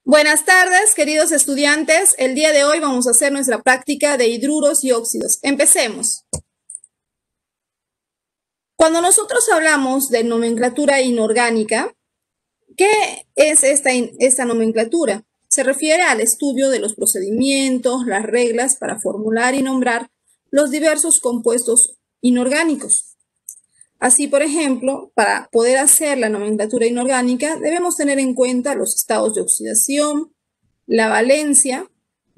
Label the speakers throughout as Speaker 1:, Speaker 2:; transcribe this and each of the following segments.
Speaker 1: Buenas tardes, queridos estudiantes. El día de hoy vamos a hacer nuestra práctica de hidruros y óxidos. Empecemos. Cuando nosotros hablamos de nomenclatura inorgánica, ¿qué es esta nomenclatura? Se refiere al estudio de los procedimientos, las reglas para formular y nombrar los diversos compuestos inorgánicos. Así, por ejemplo, para poder hacer la nomenclatura inorgánica, debemos tener en cuenta los estados de oxidación, la valencia,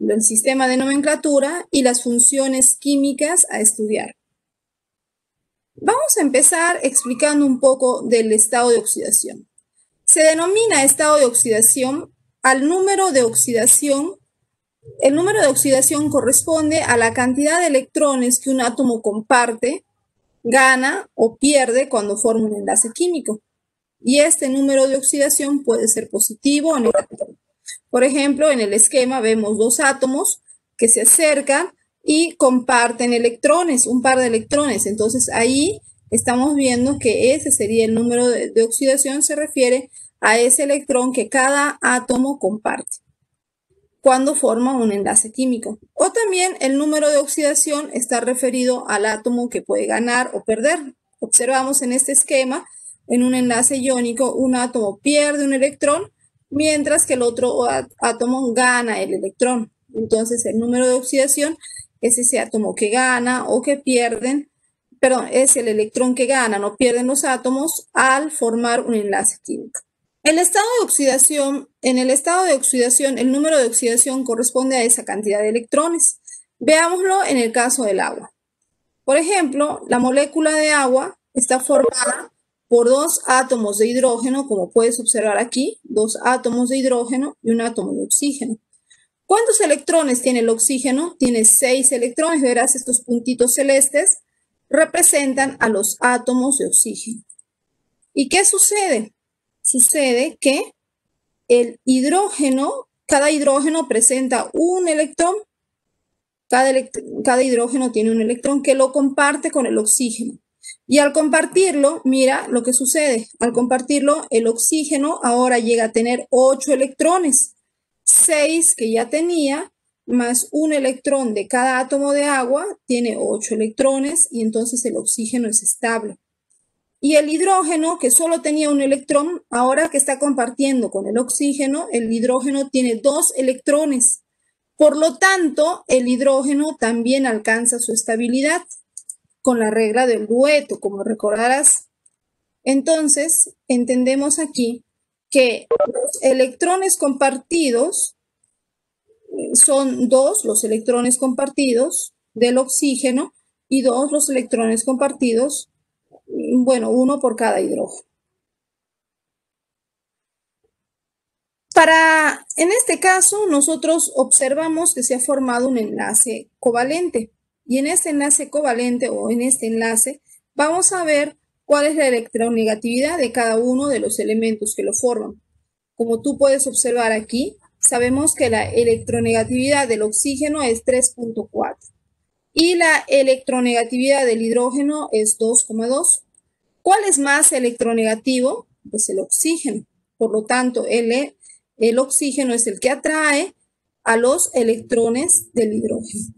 Speaker 1: el sistema de nomenclatura y las funciones químicas a estudiar. Vamos a empezar explicando un poco del estado de oxidación. Se denomina estado de oxidación al número de oxidación. El número de oxidación corresponde a la cantidad de electrones que un átomo comparte, gana o pierde cuando forma un enlace químico. Y este número de oxidación puede ser positivo o negativo. Por ejemplo, en el esquema vemos dos átomos que se acercan y comparten electrones, un par de electrones. Entonces ahí estamos viendo que ese sería el número de oxidación, se refiere a ese electrón que cada átomo comparte cuando forma un enlace químico. O también el número de oxidación está referido al átomo que puede ganar o perder. Observamos en este esquema, en un enlace iónico, un átomo pierde un electrón, mientras que el otro átomo gana el electrón. Entonces el número de oxidación es ese átomo que gana o que pierden, perdón, es el electrón que ganan o pierden los átomos al formar un enlace químico. En el estado de oxidación, el número de oxidación corresponde a esa cantidad de electrones. Veámoslo en el caso del agua. Por ejemplo, la molécula de agua está formada por dos átomos de hidrógeno, como puedes observar aquí, dos átomos de hidrógeno y un átomo de oxígeno. ¿Cuántos electrones tiene el oxígeno? Tiene 6 electrones. Verás, estos puntitos celestes representan a los átomos de oxígeno. ¿Y qué sucede? Sucede que el hidrógeno, cada hidrógeno presenta un electrón, cada hidrógeno tiene un electrón que lo comparte con el oxígeno. Y al compartirlo, mira lo que sucede. Al compartirlo, el oxígeno ahora llega a tener 8 electrones. 6 que ya tenía, más un electrón de cada átomo de agua, tiene 8 electrones y entonces el oxígeno es estable. Y el hidrógeno, que solo tenía un electrón, ahora que está compartiendo con el oxígeno, el hidrógeno tiene 2 electrones. Por lo tanto, el hidrógeno también alcanza su estabilidad con la regla del dueto, como recordarás. Entonces, entendemos aquí que los electrones compartidos son 2 los electrones compartidos del oxígeno y 2 los electrones compartidos, bueno, 1 por cada hidrógeno. En este caso, nosotros observamos que se ha formado un enlace covalente. Y en este enlace covalente o en este enlace vamos a ver cuál es la electronegatividad de cada uno de los elementos que lo forman. Como tú puedes observar aquí, sabemos que la electronegatividad del oxígeno es 3.4 y la electronegatividad del hidrógeno es 2.2. ¿Cuál es más electronegativo? Pues el oxígeno. Por lo tanto, el oxígeno es el que atrae a los electrones del hidrógeno.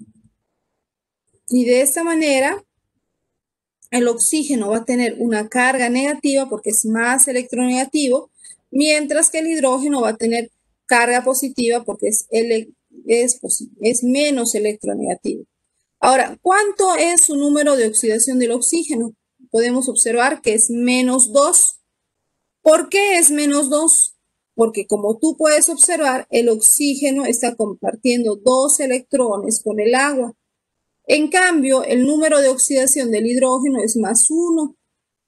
Speaker 1: Y de esta manera, el oxígeno va a tener una carga negativa porque es más electronegativo, mientras que el hidrógeno va a tener carga positiva porque es menos electronegativo. Ahora, ¿cuánto es su número de oxidación del oxígeno? Podemos observar que es -2. ¿Por qué es -2? Porque como tú puedes observar, el oxígeno está compartiendo 2 electrones con el agua. En cambio, el número de oxidación del hidrógeno es +1.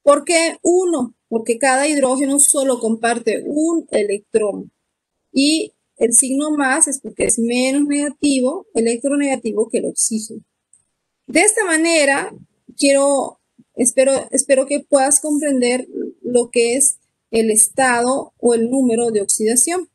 Speaker 1: ¿Por qué 1? Porque cada hidrógeno solo comparte un electrón. Y el signo más es porque es menos negativo, electronegativo que el oxígeno. De esta manera, espero que puedas comprender lo que es el estado o el número de oxidación.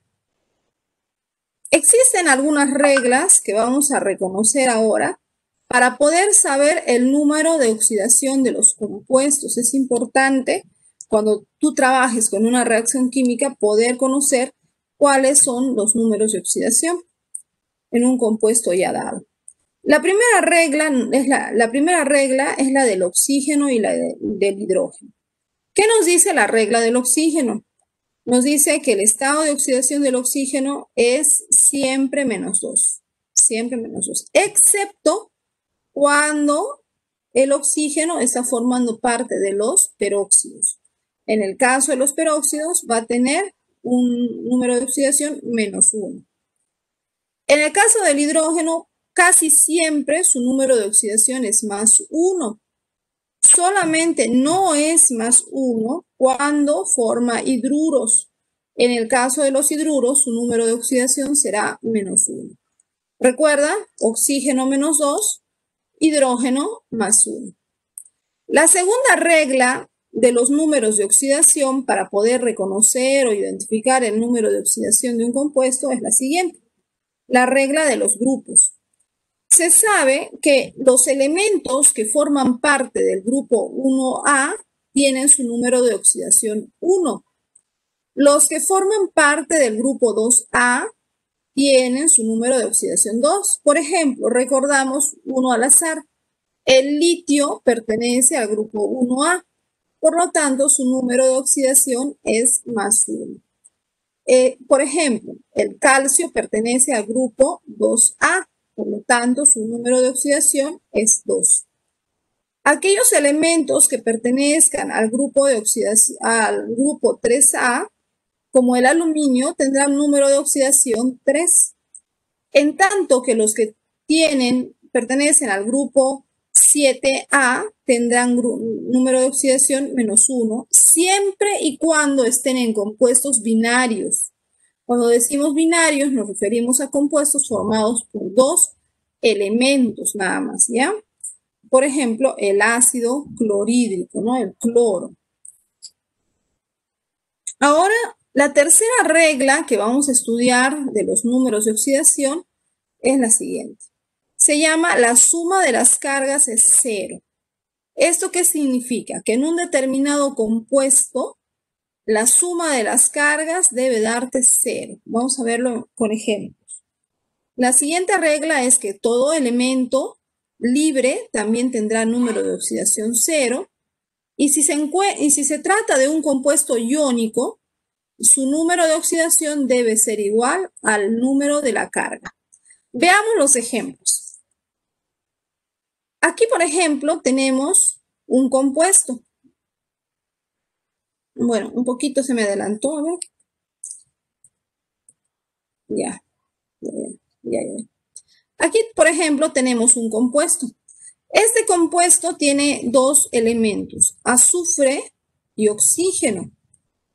Speaker 1: Existen algunas reglas que vamos a reconocer ahora para poder saber el número de oxidación de los compuestos. Es importante cuando tú trabajes con una reacción química poder conocer cuáles son los números de oxidación en un compuesto ya dado. La primera regla es la del oxígeno y la del hidrógeno. ¿Qué nos dice la regla del oxígeno? Nos dice que el estado de oxidación del oxígeno es siempre -2, siempre -2, excepto cuando el oxígeno está formando parte de los peróxidos. En el caso de los peróxidos va a tener un número de oxidación -1. En el caso del hidrógeno, casi siempre su número de oxidación es +1. Solamente no es +1 cuando forma hidruros. En el caso de los hidruros, su número de oxidación será -1. Recuerda, oxígeno -2, hidrógeno +1. La segunda regla de los números de oxidación para poder reconocer o identificar el número de oxidación de un compuesto es la siguiente: la regla de los grupos. Se sabe que los elementos que forman parte del grupo 1A tienen su número de oxidación 1. Los que forman parte del grupo 2A tienen su número de oxidación 2. Por ejemplo, recordamos uno al azar. El litio pertenece al grupo 1A, por lo tanto, su número de oxidación es +1. Por ejemplo, el calcio pertenece al grupo 2A, por lo tanto, su número de oxidación es 2. Aquellos elementos que pertenezcan al grupo 3A, como el aluminio, tendrán número de oxidación 3. En tanto que los que pertenecen al grupo 7A tendrán número de oxidación -1, siempre y cuando estén en compuestos binarios. Cuando decimos binarios nos referimos a compuestos formados por dos elementos nada más, ¿ya? Por ejemplo, el ácido clorhídrico, ¿no? El cloro. Ahora, la tercera regla que vamos a estudiar de los números de oxidación es la siguiente. Se llama la suma de las cargas es 0. ¿Esto qué significa? Que en un determinado compuesto, la suma de las cargas debe darte 0. Vamos a verlo con ejemplos. La siguiente regla es que todo elemento libre también tendrá número de oxidación 0. Y si se trata de un compuesto iónico, su número de oxidación debe ser igual al número de la carga. Veamos los ejemplos. Aquí, por ejemplo, tenemos un compuesto. Bueno, un poquito se me adelantó, a ver. Ya. Aquí, por ejemplo, tenemos un compuesto. Este compuesto tiene dos elementos, azufre y oxígeno.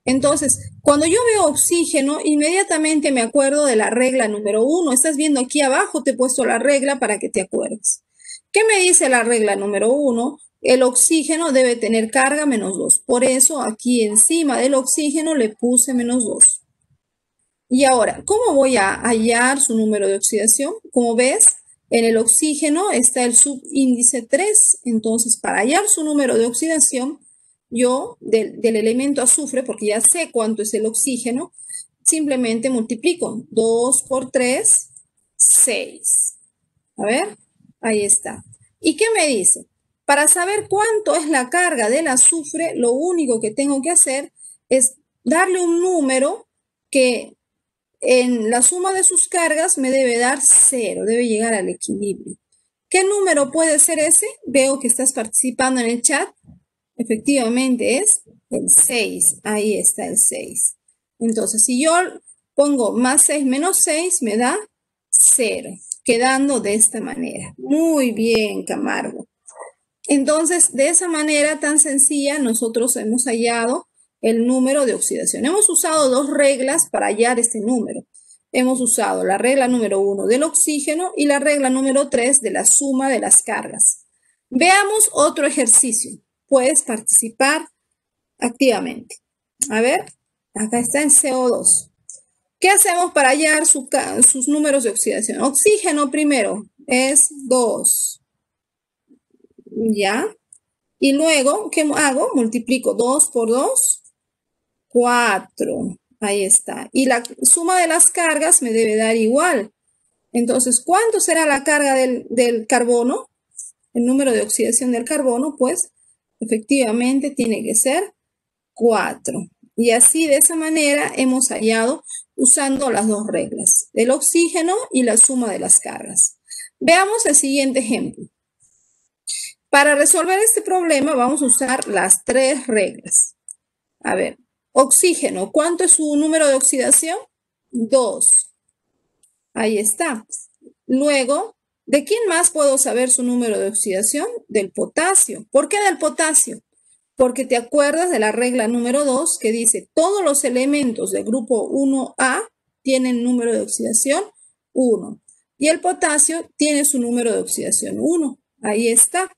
Speaker 1: Entonces, cuando yo veo oxígeno, inmediatamente me acuerdo de la regla número 1. Estás viendo aquí abajo, te he puesto la regla para que te acuerdes. ¿Qué me dice la regla número 1? El oxígeno debe tener carga -2. Por eso aquí encima del oxígeno le puse -2. Y ahora, ¿cómo voy a hallar su número de oxidación? Como ves, en el oxígeno está el subíndice 3. Entonces, para hallar su número de oxidación, yo del elemento azufre, porque ya sé cuánto es el oxígeno, simplemente multiplico 2 por 3, 6. A ver, ahí está. ¿Y qué me dice? Para saber cuánto es la carga del azufre, lo único que tengo que hacer es darle un número que en la suma de sus cargas me debe dar 0, debe llegar al equilibrio. ¿Qué número puede ser ese? Veo que estás participando en el chat. Efectivamente es el 6, ahí está el 6. Entonces, si yo pongo +6 menos 6, me da 0, quedando de esta manera. Muy bien, Camargo. Entonces, de esa manera tan sencilla, nosotros hemos hallado el número de oxidación. Hemos usado dos reglas para hallar este número. Hemos usado la regla número 1 del oxígeno y la regla número 3 de la suma de las cargas. Veamos otro ejercicio. Puedes participar activamente. A ver, acá está en CO2. ¿Qué hacemos para hallar sus números de oxidación? Oxígeno primero es 2. ¿Ya? Y luego, ¿qué hago? Multiplico 2 por 2, 4. Ahí está. Y la suma de las cargas me debe dar igual. Entonces, ¿cuánto será la carga del carbono? El número de oxidación del carbono, pues efectivamente tiene que ser 4. Y así de esa manera hemos hallado usando las dos reglas, el oxígeno y la suma de las cargas. Veamos el siguiente ejemplo. Para resolver este problema vamos a usar las tres reglas. A ver, oxígeno, ¿cuánto es su número de oxidación? 2. Ahí está. Luego, ¿de quién más puedo saber su número de oxidación? Del potasio. ¿Por qué del potasio? Porque te acuerdas de la regla número 2 que dice todos los elementos del grupo 1A tienen número de oxidación 1 y el potasio tiene su número de oxidación 1. Ahí está.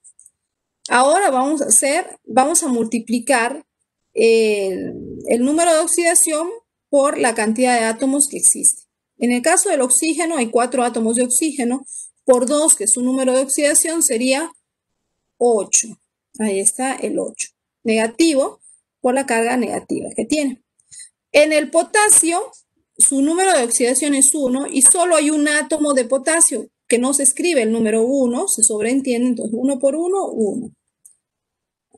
Speaker 1: Ahora vamos a multiplicar el número de oxidación por la cantidad de átomos que existe. En el caso del oxígeno hay 4 átomos de oxígeno por 2, que su número de oxidación sería 8. Ahí está el 8. Negativo por la carga negativa que tiene. En el potasio, su número de oxidación es 1 y solo hay un átomo de potasio que no se escribe el número 1, se sobreentiende, entonces 1 por 1, 1.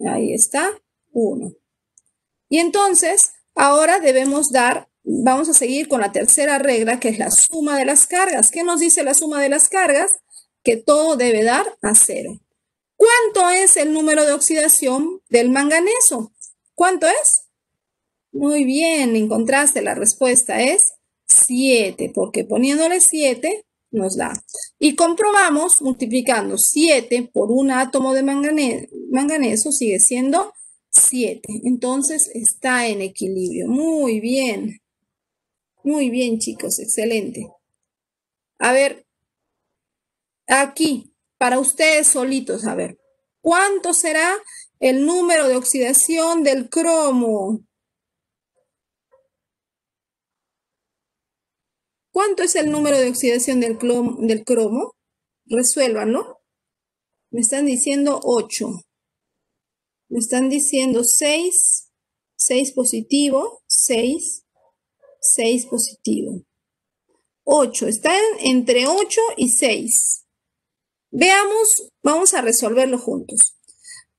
Speaker 1: Ahí está, 1. Y entonces, ahora vamos a seguir con la tercera regla, que es la suma de las cargas. ¿Qué nos dice la suma de las cargas? Que todo debe dar a 0. ¿Cuánto es el número de oxidación del manganeso? ¿Cuánto es? Muy bien, encontraste la respuesta, es 7, porque poniéndole 7 nos da. Y comprobamos multiplicando 7 por un átomo de manganeso, sigue siendo 7. Entonces está en equilibrio. Muy bien. Muy bien, chicos, excelente. A ver, aquí, para ustedes solitos, a ver, ¿cuánto será el número de oxidación del cromo? ¿Cuánto es el número de oxidación del cromo? Resuélvanlo. Me están diciendo 8. Me están diciendo 6. 6 positivo. 6. 6 positivo. 8. Están entre 8 y 6. Veamos, vamos a resolverlo juntos.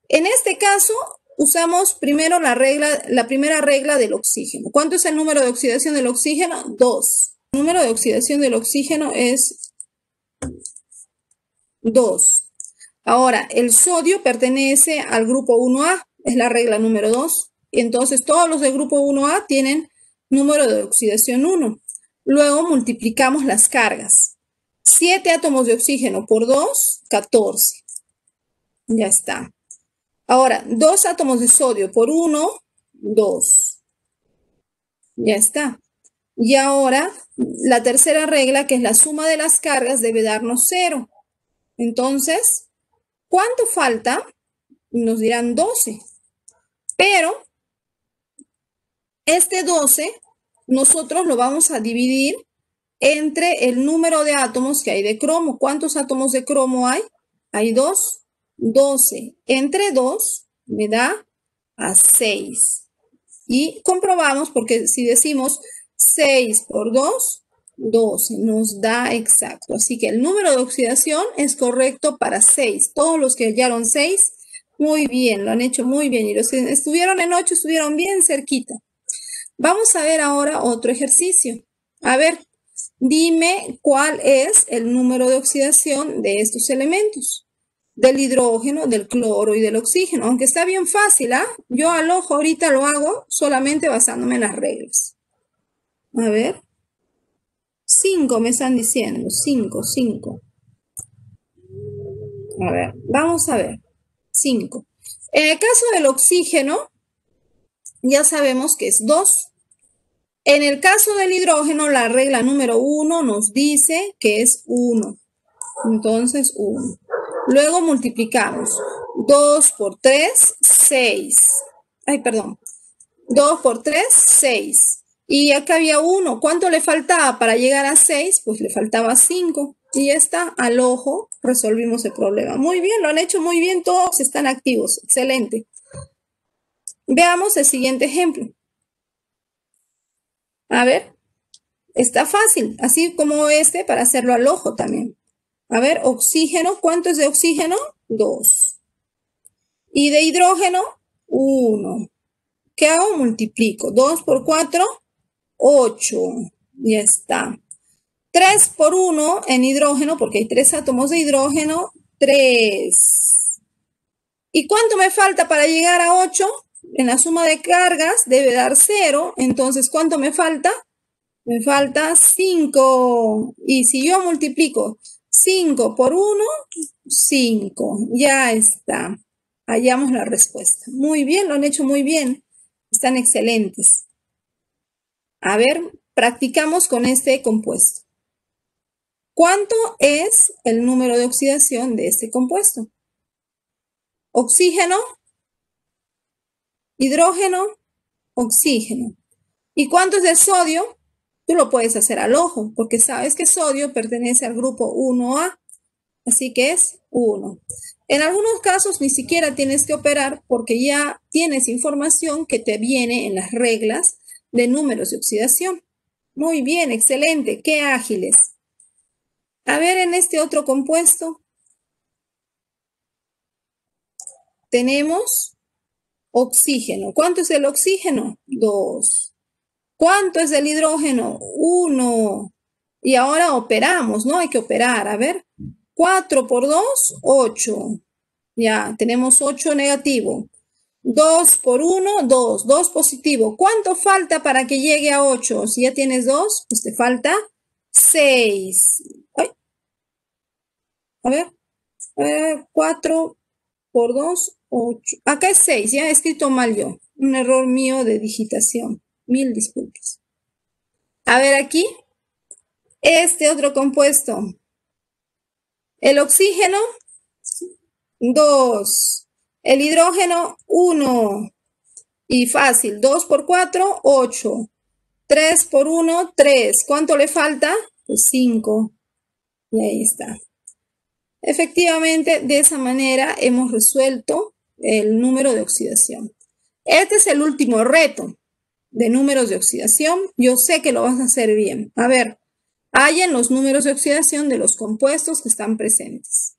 Speaker 1: En este caso, usamos primero la primera regla del oxígeno. ¿Cuánto es el número de oxidación del oxígeno? 2. El número de oxidación del oxígeno es 2. Ahora, el sodio pertenece al grupo 1A, es la regla número 2. Entonces, todos los del grupo 1A tienen número de oxidación 1. Luego multiplicamos las cargas. 7 átomos de oxígeno por 2, 14. Ya está. Ahora, 2 átomos de sodio por 1, 2. Ya está. Y ahora, la tercera regla, que es la suma de las cargas, debe darnos 0. Entonces, ¿cuánto falta? Nos dirán 12. Pero este 12 nosotros lo vamos a dividir entre el número de átomos que hay de cromo. ¿Cuántos átomos de cromo hay? Hay 2. 12 entre 2 me da a 6. Y comprobamos, porque si decimos 6 por 2, 12, nos da exacto. Así que el número de oxidación es correcto para 6. Todos los que hallaron 6, muy bien, lo han hecho muy bien. Y los que estuvieron en 8 estuvieron bien cerquita. Vamos a ver ahora otro ejercicio. A ver, dime cuál es el número de oxidación de estos elementos. Del hidrógeno, del cloro y del oxígeno. Aunque está bien fácil, ¿ah? Yo al ojo ahorita lo hago solamente basándome en las reglas. A ver. 5 me están diciendo. 5, 5. A ver, vamos a ver. 5. En el caso del oxígeno, ya sabemos que es 2. En el caso del hidrógeno, la regla número 1 nos dice que es 1. Entonces, 1. Luego multiplicamos. 2 por 3, 6. Ay, perdón. 2 por 3, 6. Y acá había 1. ¿Cuánto le faltaba para llegar a 6? Pues le faltaba 5. Y ya está, al ojo resolvimos el problema. Muy bien, lo han hecho muy bien, todos están activos. Excelente. Veamos el siguiente ejemplo. A ver, está fácil, así como este para hacerlo al ojo también. A ver, oxígeno, ¿cuánto es de oxígeno? 2. Y de hidrógeno, 1. ¿Qué hago? Multiplico. 2 por 4, 8. Ya está. 3 por 1 en hidrógeno, porque hay 3 átomos de hidrógeno, 3. ¿Y cuánto me falta para llegar a 8? En la suma de cargas debe dar 0. Entonces, ¿cuánto me falta? Me falta 5. Y si yo multiplico 5 por 1, 5. Ya está. Hallamos la respuesta. Muy bien, lo han hecho muy bien. Están excelentes. A ver, practicamos con este compuesto. ¿Cuánto es el número de oxidación de este compuesto? Oxígeno, hidrógeno, oxígeno. ¿Y cuánto es del sodio? Tú lo puedes hacer al ojo, porque sabes que sodio pertenece al grupo 1A, así que es 1. En algunos casos ni siquiera tienes que operar porque ya tienes información que te viene en las reglas de números de oxidación. Muy bien, excelente, qué ágiles. A ver, en este otro compuesto tenemos oxígeno. ¿Cuánto es el oxígeno? 2. ¿Cuánto es el hidrógeno? 1. Y ahora operamos, ¿no? Hay que operar. A ver, 4 por 2, 8. Ya, tenemos 8 negativo. 2 por 1, 2. 2 positivo. ¿Cuánto falta para que llegue a 8? Si ya tienes 2, pues te falta 6. Ay. A ver, 4 por 2, 8. Acá es 6, ya he escrito mal yo. Un error mío de digitación. Mil disculpas. A ver aquí, este otro compuesto. El oxígeno, 2. El hidrógeno, 1. Y fácil, 2 por 4, 8. 3 por 1, 3. ¿Cuánto le falta? Pues 5. Y ahí está. Efectivamente, de esa manera hemos resuelto el número de oxidación. Este es el último reto de números de oxidación. Yo sé que lo vas a hacer bien. A ver, hallen los números de oxidación de los compuestos que están presentes.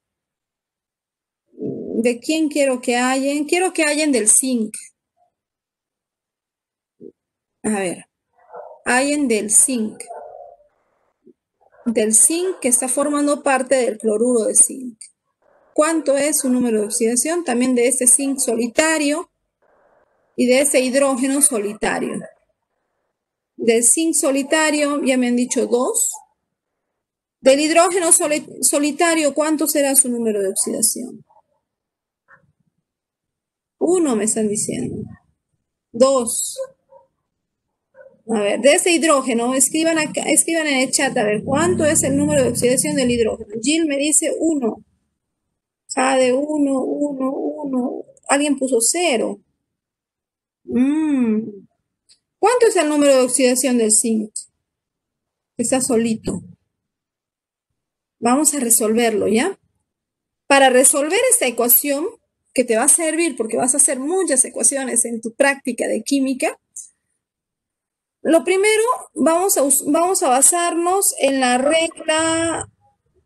Speaker 1: ¿De quién quiero que hallen? Quiero que hallen del zinc. A ver, hallen del zinc. Del zinc que está formando parte del cloruro de zinc. ¿Cuánto es su número de oxidación? También de este zinc solitario y de ese hidrógeno solitario. Del zinc solitario ya me han dicho 2. Del hidrógeno solitario, ¿cuánto será su número de oxidación? 1 me están diciendo. 2. A ver, de ese hidrógeno, escriban acá, escriban en el chat, a ver, ¿cuánto es el número de oxidación del hidrógeno? Jill me dice 1. De 1, 1, 1. Alguien puso 0. ¿Cuánto es el número de oxidación del zinc? Está solito. Vamos a resolverlo, ¿ya? Para resolver esta ecuación, que te va a servir porque vas a hacer muchas ecuaciones en tu práctica de química, lo primero, vamos a basarnos en la regla,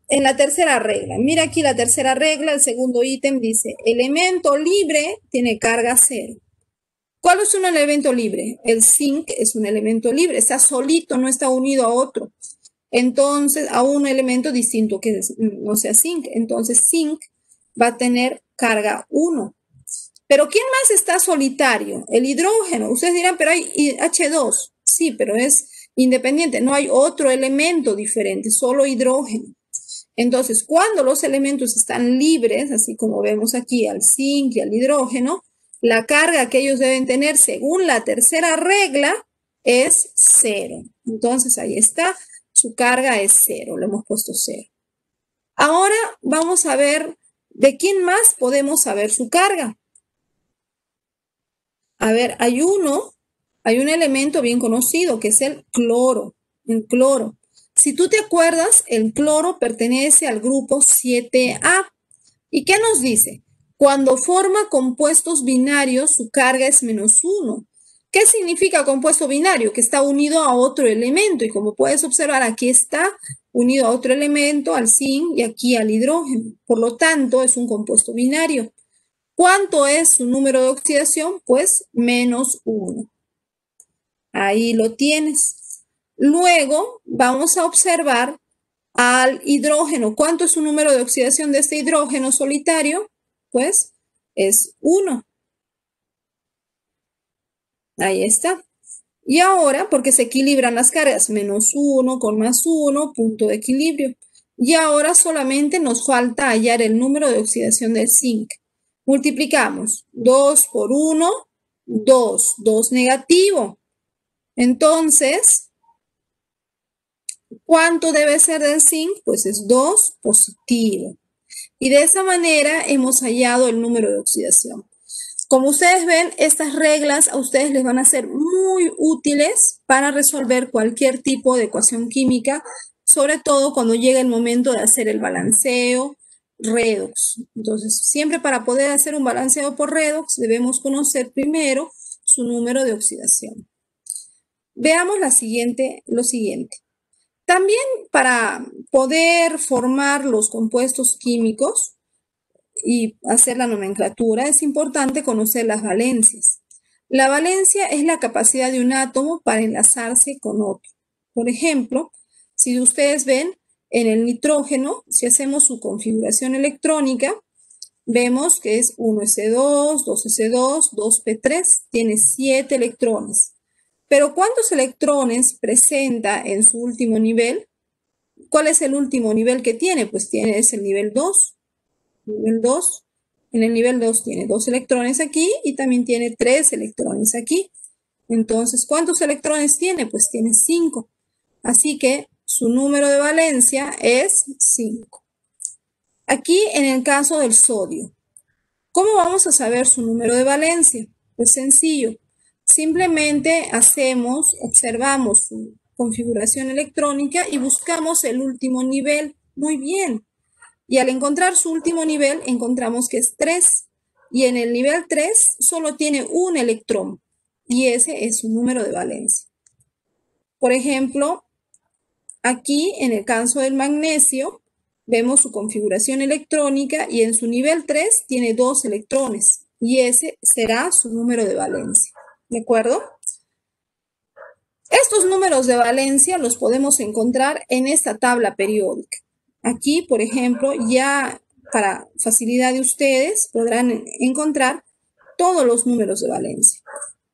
Speaker 1: en la tercera regla. Mira aquí la tercera regla, el segundo ítem dice, elemento libre tiene carga 0. ¿Cuál es un elemento libre? El zinc es un elemento libre, está solito, no está unido a otro. Entonces, a un elemento distinto que no sea zinc. Entonces, zinc va a tener carga 1. Pero ¿quién más está solitario? El hidrógeno. Ustedes dirán, pero hay H2. Sí, pero es independiente. No hay otro elemento diferente, solo hidrógeno. Entonces, cuando los elementos están libres, así como vemos aquí al zinc y al hidrógeno, la carga que ellos deben tener según la tercera regla es 0. Entonces, ahí está. Su carga es 0. Le hemos puesto 0. Ahora vamos a ver de quién más podemos saber su carga. A ver, hay un elemento bien conocido que es el cloro. El cloro. Si tú te acuerdas, el cloro pertenece al grupo 7A. ¿Y qué nos dice? Cuando forma compuestos binarios, su carga es -1. ¿Qué significa compuesto binario? Que está unido a otro elemento y como puedes observar aquí está unido a otro elemento, al zinc y aquí al hidrógeno. Por lo tanto, es un compuesto binario. ¿Cuánto es su número de oxidación? Pues -1. Ahí lo tienes. Luego vamos a observar al hidrógeno. ¿Cuánto es su número de oxidación de este hidrógeno solitario? Pues es 1. Ahí está. Y ahora, porque se equilibran las cargas, -1 con +1, punto de equilibrio. Y ahora solamente nos falta hallar el número de oxidación del zinc. Multiplicamos 2 por 1, 2, 2 negativo. Entonces, ¿cuánto debe ser del zinc? Pues es 2 positivo. Y de esa manera hemos hallado el número de oxidación. Como ustedes ven, estas reglas a ustedes les van a ser muy útiles para resolver cualquier tipo de ecuación química, sobre todo cuando llegue el momento de hacer el balanceo, redox. Entonces, siempre para poder hacer un balanceo por redox debemos conocer primero su número de oxidación. Veamos lo siguiente. También para poder formar los compuestos químicos y hacer la nomenclatura, es importante conocer las valencias. La valencia es la capacidad de un átomo para enlazarse con otro. Por ejemplo, si ustedes ven en el nitrógeno, si hacemos su configuración electrónica, vemos que es 1s2, 2s2, 2p3, tiene 7 electrones. Pero ¿cuántos electrones presenta en su último nivel? ¿Cuál es el último nivel que tiene? Pues es el nivel 2. Nivel 2. En el nivel 2 tiene 2 electrones aquí y también tiene 3 electrones aquí. Entonces, ¿cuántos electrones tiene? Pues tiene 5. Así que su número de valencia es 5. Aquí en el caso del sodio, ¿cómo vamos a saber su número de valencia? Pues sencillo. Simplemente observamos su configuración electrónica y buscamos el último nivel. Muy bien. Y al encontrar su último nivel, encontramos que es 3. Y en el nivel 3 solo tiene un electrón. Y ese es su número de valencia. Por ejemplo, aquí en el caso del magnesio, vemos su configuración electrónica y en su nivel 3 tiene 2 electrones. Y ese será su número de valencia. ¿De acuerdo? Estos números de valencia los podemos encontrar en esta tabla periódica. Aquí, por ejemplo, ya para facilidad de ustedes podrán encontrar todos los números de valencia.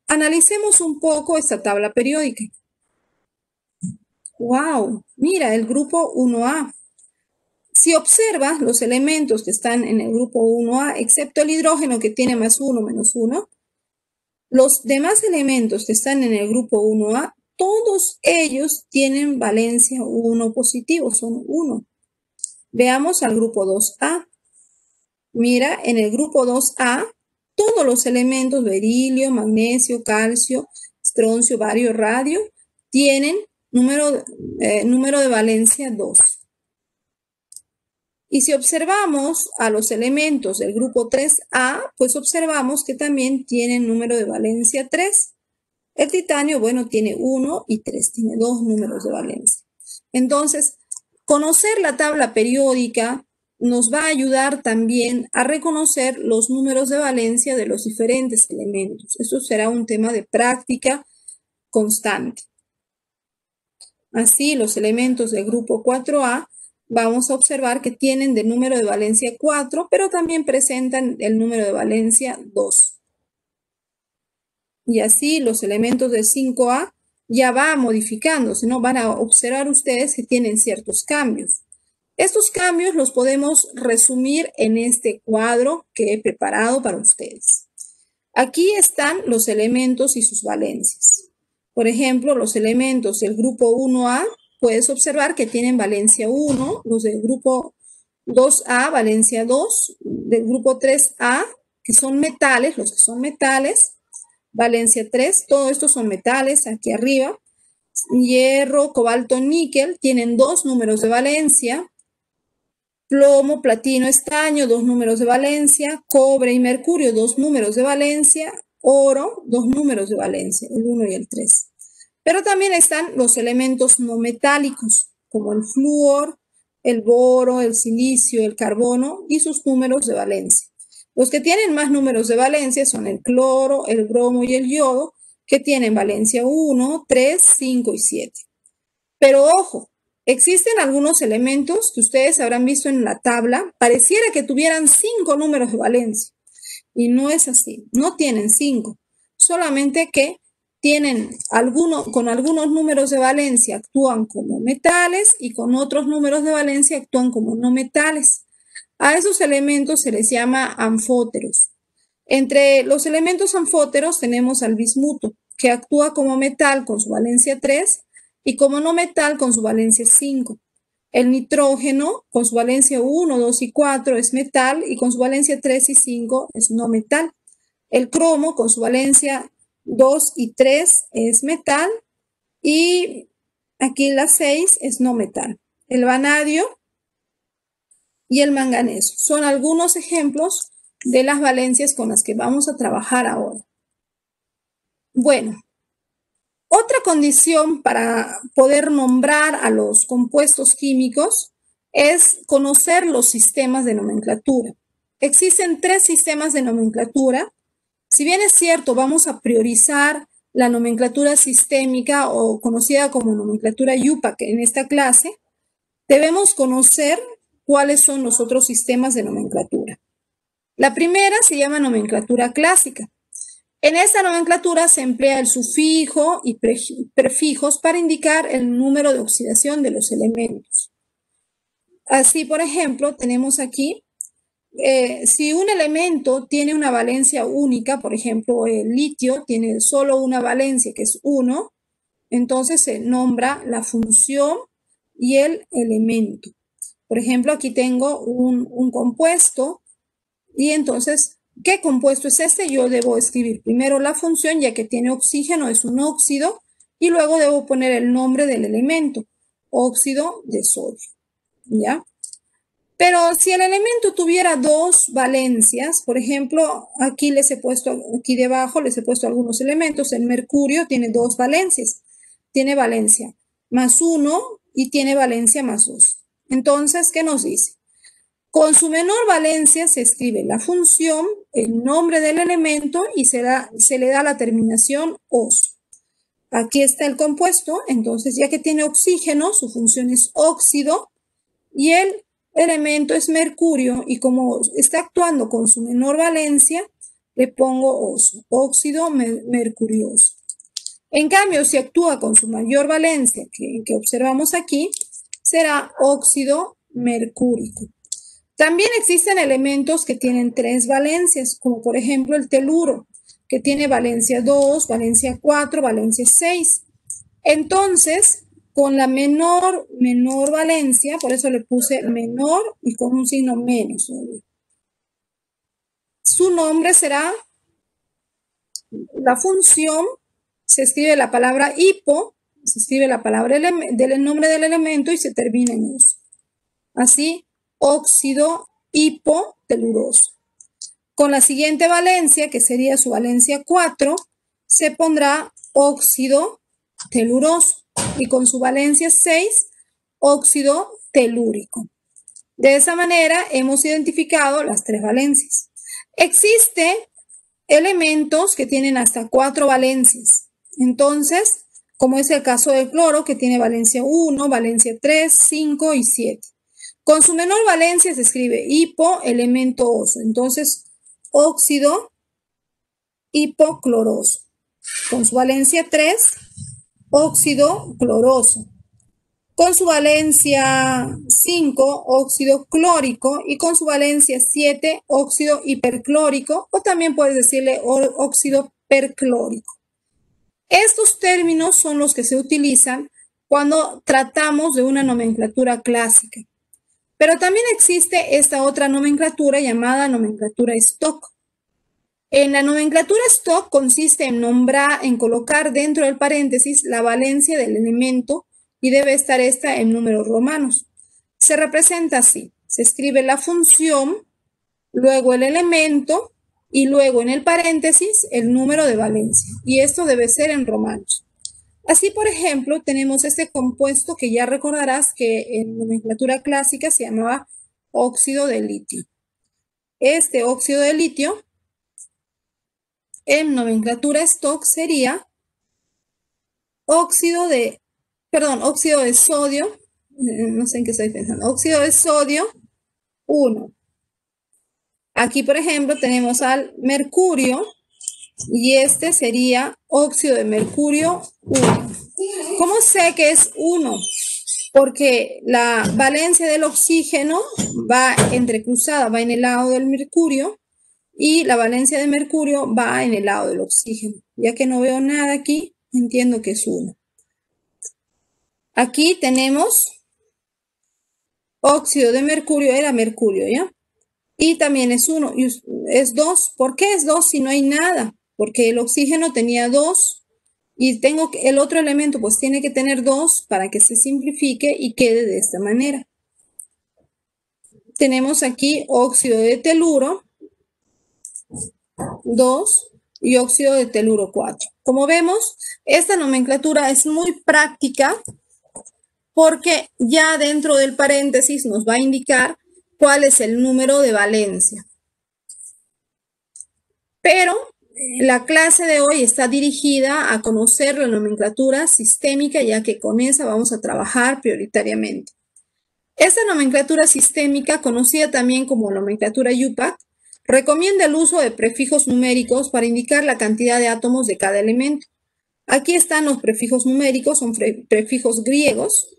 Speaker 1: Analicemos un poco esta tabla periódica. ¡Wow! Mira, el grupo 1A. Si observas los elementos que están en el grupo 1A, excepto el hidrógeno que tiene +1, -1, los demás elementos que están en el grupo 1A, todos ellos tienen valencia 1 positivo, son 1. Veamos al grupo 2A. Mira, en el grupo 2A, todos los elementos, berilio, magnesio, calcio, estroncio, bario, radio, tienen número de valencia 2. Y si observamos a los elementos del grupo 3A, pues observamos que también tienen número de valencia 3. El titanio, bueno, tiene 1 y 3, tiene 2 números de valencia. Entonces, conocer la tabla periódica nos va a ayudar también a reconocer los números de valencia de los diferentes elementos. Esto será un tema de práctica constante. Así, los elementos del grupo 4A vamos a observar que tienen de número de valencia 4, pero también presentan el número de valencia 2. Y así los elementos del 5A ya va modificándose, ¿no? Van a observar ustedes que tienen ciertos cambios. Estos cambios los podemos resumir en este cuadro que he preparado para ustedes. Aquí están los elementos y sus valencias. Por ejemplo, los elementos del grupo 1A, puedes observar que tienen valencia 1, los del grupo 2A, valencia 2, del grupo 3A, que son metales, los que son metales, valencia 3, todos estos son metales aquí arriba. Hierro, cobalto, níquel tienen 2 números de valencia. Plomo, platino, estaño, 2 números de valencia. Cobre y mercurio, 2 números de valencia. oro, dos números de valencia, el 1 y el 3. Pero también están los elementos no metálicos, como el flúor, el boro, el silicio, el carbono y sus números de valencia. Los que tienen más números de valencia son el cloro, el bromo y el yodo, que tienen valencia 1, 3, 5 y 7. Pero ojo, existen algunos elementos que ustedes habrán visto en la tabla, pareciera que tuvieran 5 números de valencia. Y no es así, no tienen 5, solamente que con algunos números de valencia actúan como metales y con otros números de valencia actúan como no metales. A esos elementos se les llama anfóteros. Entre los elementos anfóteros tenemos al bismuto, que actúa como metal con su valencia 3 y como no metal con su valencia 5. El nitrógeno con su valencia 1, 2 y 4 es metal y con su valencia 3 y 5 es no metal. El cromo con su valencia 2 y 3 es metal y aquí la 6 es no metal. El vanadio y el manganeso son algunos ejemplos de las valencias con las que vamos a trabajar ahora. Bueno, otra condición para poder nombrar a los compuestos químicos es conocer los sistemas de nomenclatura. Existen 3 sistemas de nomenclatura. Si bien es cierto, vamos a priorizar la nomenclatura sistémica o conocida como nomenclatura IUPAC en esta clase, debemos conocer cuáles son los otros sistemas de nomenclatura. La primera se llama nomenclatura clásica. En esta nomenclatura se emplea el sufijo y prefijos para indicar el número de oxidación de los elementos. Así, por ejemplo, tenemos aquí, si un elemento tiene una valencia única, por ejemplo, el litio tiene solo una valencia que es 1, entonces se nombra la función y el elemento. Por ejemplo, aquí tengo un compuesto y entonces, ¿qué compuesto es este? Yo debo escribir primero la función, ya que tiene oxígeno, es un óxido, y luego debo poner el nombre del elemento, óxido de sodio, ¿ya? Pero si el elemento tuviera 2 valencias, por ejemplo, aquí debajo les he puesto algunos elementos. El mercurio tiene 2 valencias, tiene valencia más 1 y tiene valencia más 2. Entonces, ¿qué nos dice? Con su menor valencia se escribe la función, el nombre del elemento y se le da la terminación -oso. Aquí está el compuesto, entonces ya que tiene oxígeno, su función es óxido y el elemento es mercurio y como está actuando con su menor valencia, le pongo oso, óxido mercurioso. En cambio, si actúa con su mayor valencia, que observamos aquí, será óxido mercúrico. También existen elementos que tienen 3 valencias, como por ejemplo el teluro, que tiene valencia 2, valencia 4, valencia 6. Entonces, con la menor valencia, por eso le puse menor y con un signo menos. Su nombre será, la función, se escribe la palabra hipo, se escribe la palabra del nombre del elemento y se termina en oso. Así, óxido hipoteluroso. Con la siguiente valencia, que sería su valencia 4, se pondrá óxido teluroso y con su valencia 6, óxido telúrico. De esa manera hemos identificado las 3 valencias. Existen elementos que tienen hasta 4 valencias. Entonces, como es el caso del cloro, que tiene valencia 1, valencia 3, 5 y 7. Con su menor valencia se escribe hipo, elemento oso. Entonces, óxido hipocloroso. Con su valencia 3, óxido cloroso. Con su valencia 5, óxido clórico. Y con su valencia 7, óxido hiperclórico. O también puedes decirle óxido perclórico. Estos términos son los que se utilizan cuando tratamos de una nomenclatura clásica. Pero también existe esta otra nomenclatura llamada nomenclatura Stock. En la nomenclatura Stock consiste en colocar dentro del paréntesis la valencia del elemento y debe estar esta en números romanos. Se representa así. Se escribe la función, luego el elemento y luego en el paréntesis el número de valencia. Y esto debe ser en romanos. Así, por ejemplo, tenemos este compuesto que ya recordarás que en nomenclatura clásica se llamaba óxido de litio. Este óxido de litio en nomenclatura stock sería óxido de sodio, no sé en qué estoy pensando, óxido de sodio 1. Aquí, por ejemplo, tenemos al mercurio y este sería óxido de mercurio 1. ¿Cómo sé que es 1? Porque la valencia del oxígeno va entrecruzada, va en el lado del mercurio y la valencia de mercurio va en el lado del oxígeno. Ya que no veo nada aquí, entiendo que es 1. Aquí tenemos óxido de mercurio, era mercurio, ¿ya? Y también es 1, y es 2. ¿Por qué es 2 si no hay nada? Porque el oxígeno tenía 2 y tengo el otro elemento, pues tiene que tener 2 para que se simplifique y quede de esta manera. Tenemos aquí óxido de teluro 2 y óxido de teluro 4. Como vemos, esta nomenclatura es muy práctica porque ya dentro del paréntesis nos va a indicar cuál es el número de valencia. Pero la clase de hoy está dirigida a conocer la nomenclatura sistémica, ya que con esa vamos a trabajar prioritariamente. Esta nomenclatura sistémica, conocida también como nomenclatura UPAC, recomienda el uso de prefijos numéricos para indicar la cantidad de átomos de cada elemento. Aquí están los prefijos numéricos, son prefijos griegos,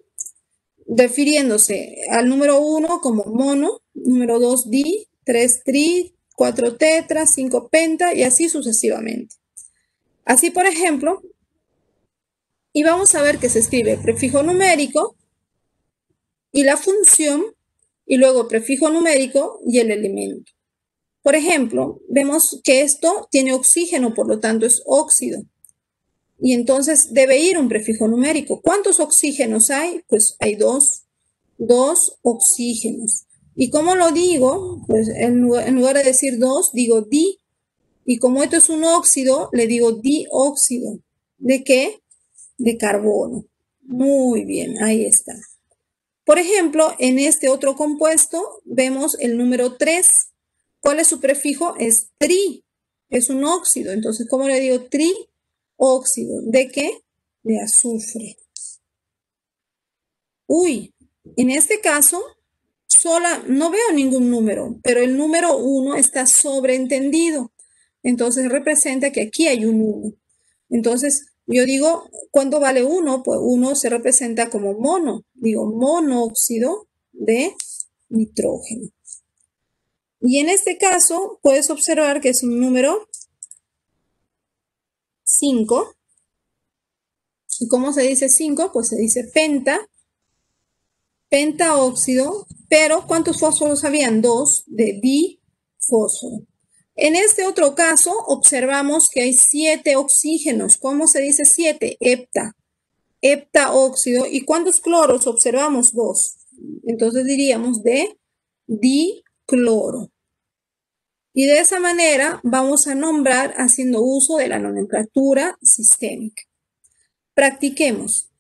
Speaker 1: refiriéndose al número 1 como mono, número 2 di, 3 tri, 4 tetra, 5 penta y así sucesivamente. Así, por ejemplo, y vamos a ver que se escribe prefijo numérico y la función y luego prefijo numérico y el elemento. Por ejemplo, vemos que esto tiene oxígeno, por lo tanto es óxido. Y entonces debe ir un prefijo numérico. ¿Cuántos oxígenos hay? Pues hay dos oxígenos. ¿Y cómo lo digo? Pues en lugar de decir 2, digo di. Y como esto es un óxido, le digo dióxido. ¿De qué? De carbono. Muy bien, ahí está. Por ejemplo, en este otro compuesto vemos el número 3. ¿Cuál es su prefijo? Es tri. Es un óxido. Entonces, ¿cómo le digo? Trióxido. ¿De qué? De azufre. Uy, en este caso, no veo ningún número, pero el número 1 está sobreentendido. Entonces, representa que aquí hay un 1. Entonces, yo digo, ¿cuánto vale 1? Pues 1 se representa como mono. Digo, monóxido de nitrógeno. Y en este caso, puedes observar que es un número 5. ¿Y cómo se dice 5? Pues se dice pentaóxido, pero ¿cuántos fósforos habían? 2 de difósforo. En este otro caso, observamos que hay 7 oxígenos. ¿Cómo se dice 7? Heptaóxido. ¿Y cuántos cloros? Observamos 2. Entonces diríamos de dicloro. Y de esa manera vamos a nombrar haciendo uso de la nomenclatura sistémica. Practiquemos.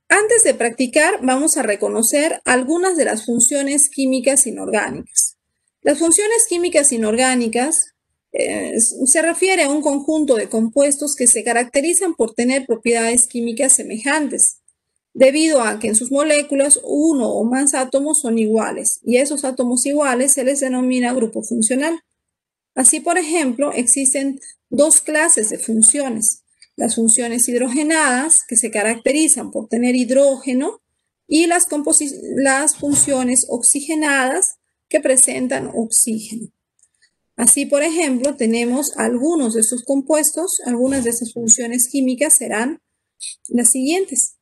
Speaker 1: Antes de practicar, vamos a reconocer algunas de las funciones químicas inorgánicas. Las funciones químicas inorgánicas se refiere a un conjunto de compuestos que se caracterizan por tener propiedades químicas semejantes, debido a que en sus moléculas uno o más átomos son iguales, y esos átomos iguales se les denomina grupo funcional. Así, por ejemplo, existen dos clases de funciones. Las funciones hidrogenadas, que se caracterizan por tener hidrógeno, y las funciones oxigenadas, que presentan oxígeno. Así, por ejemplo, tenemos algunos de estos compuestos, algunas de estas funciones químicas serán las siguientes.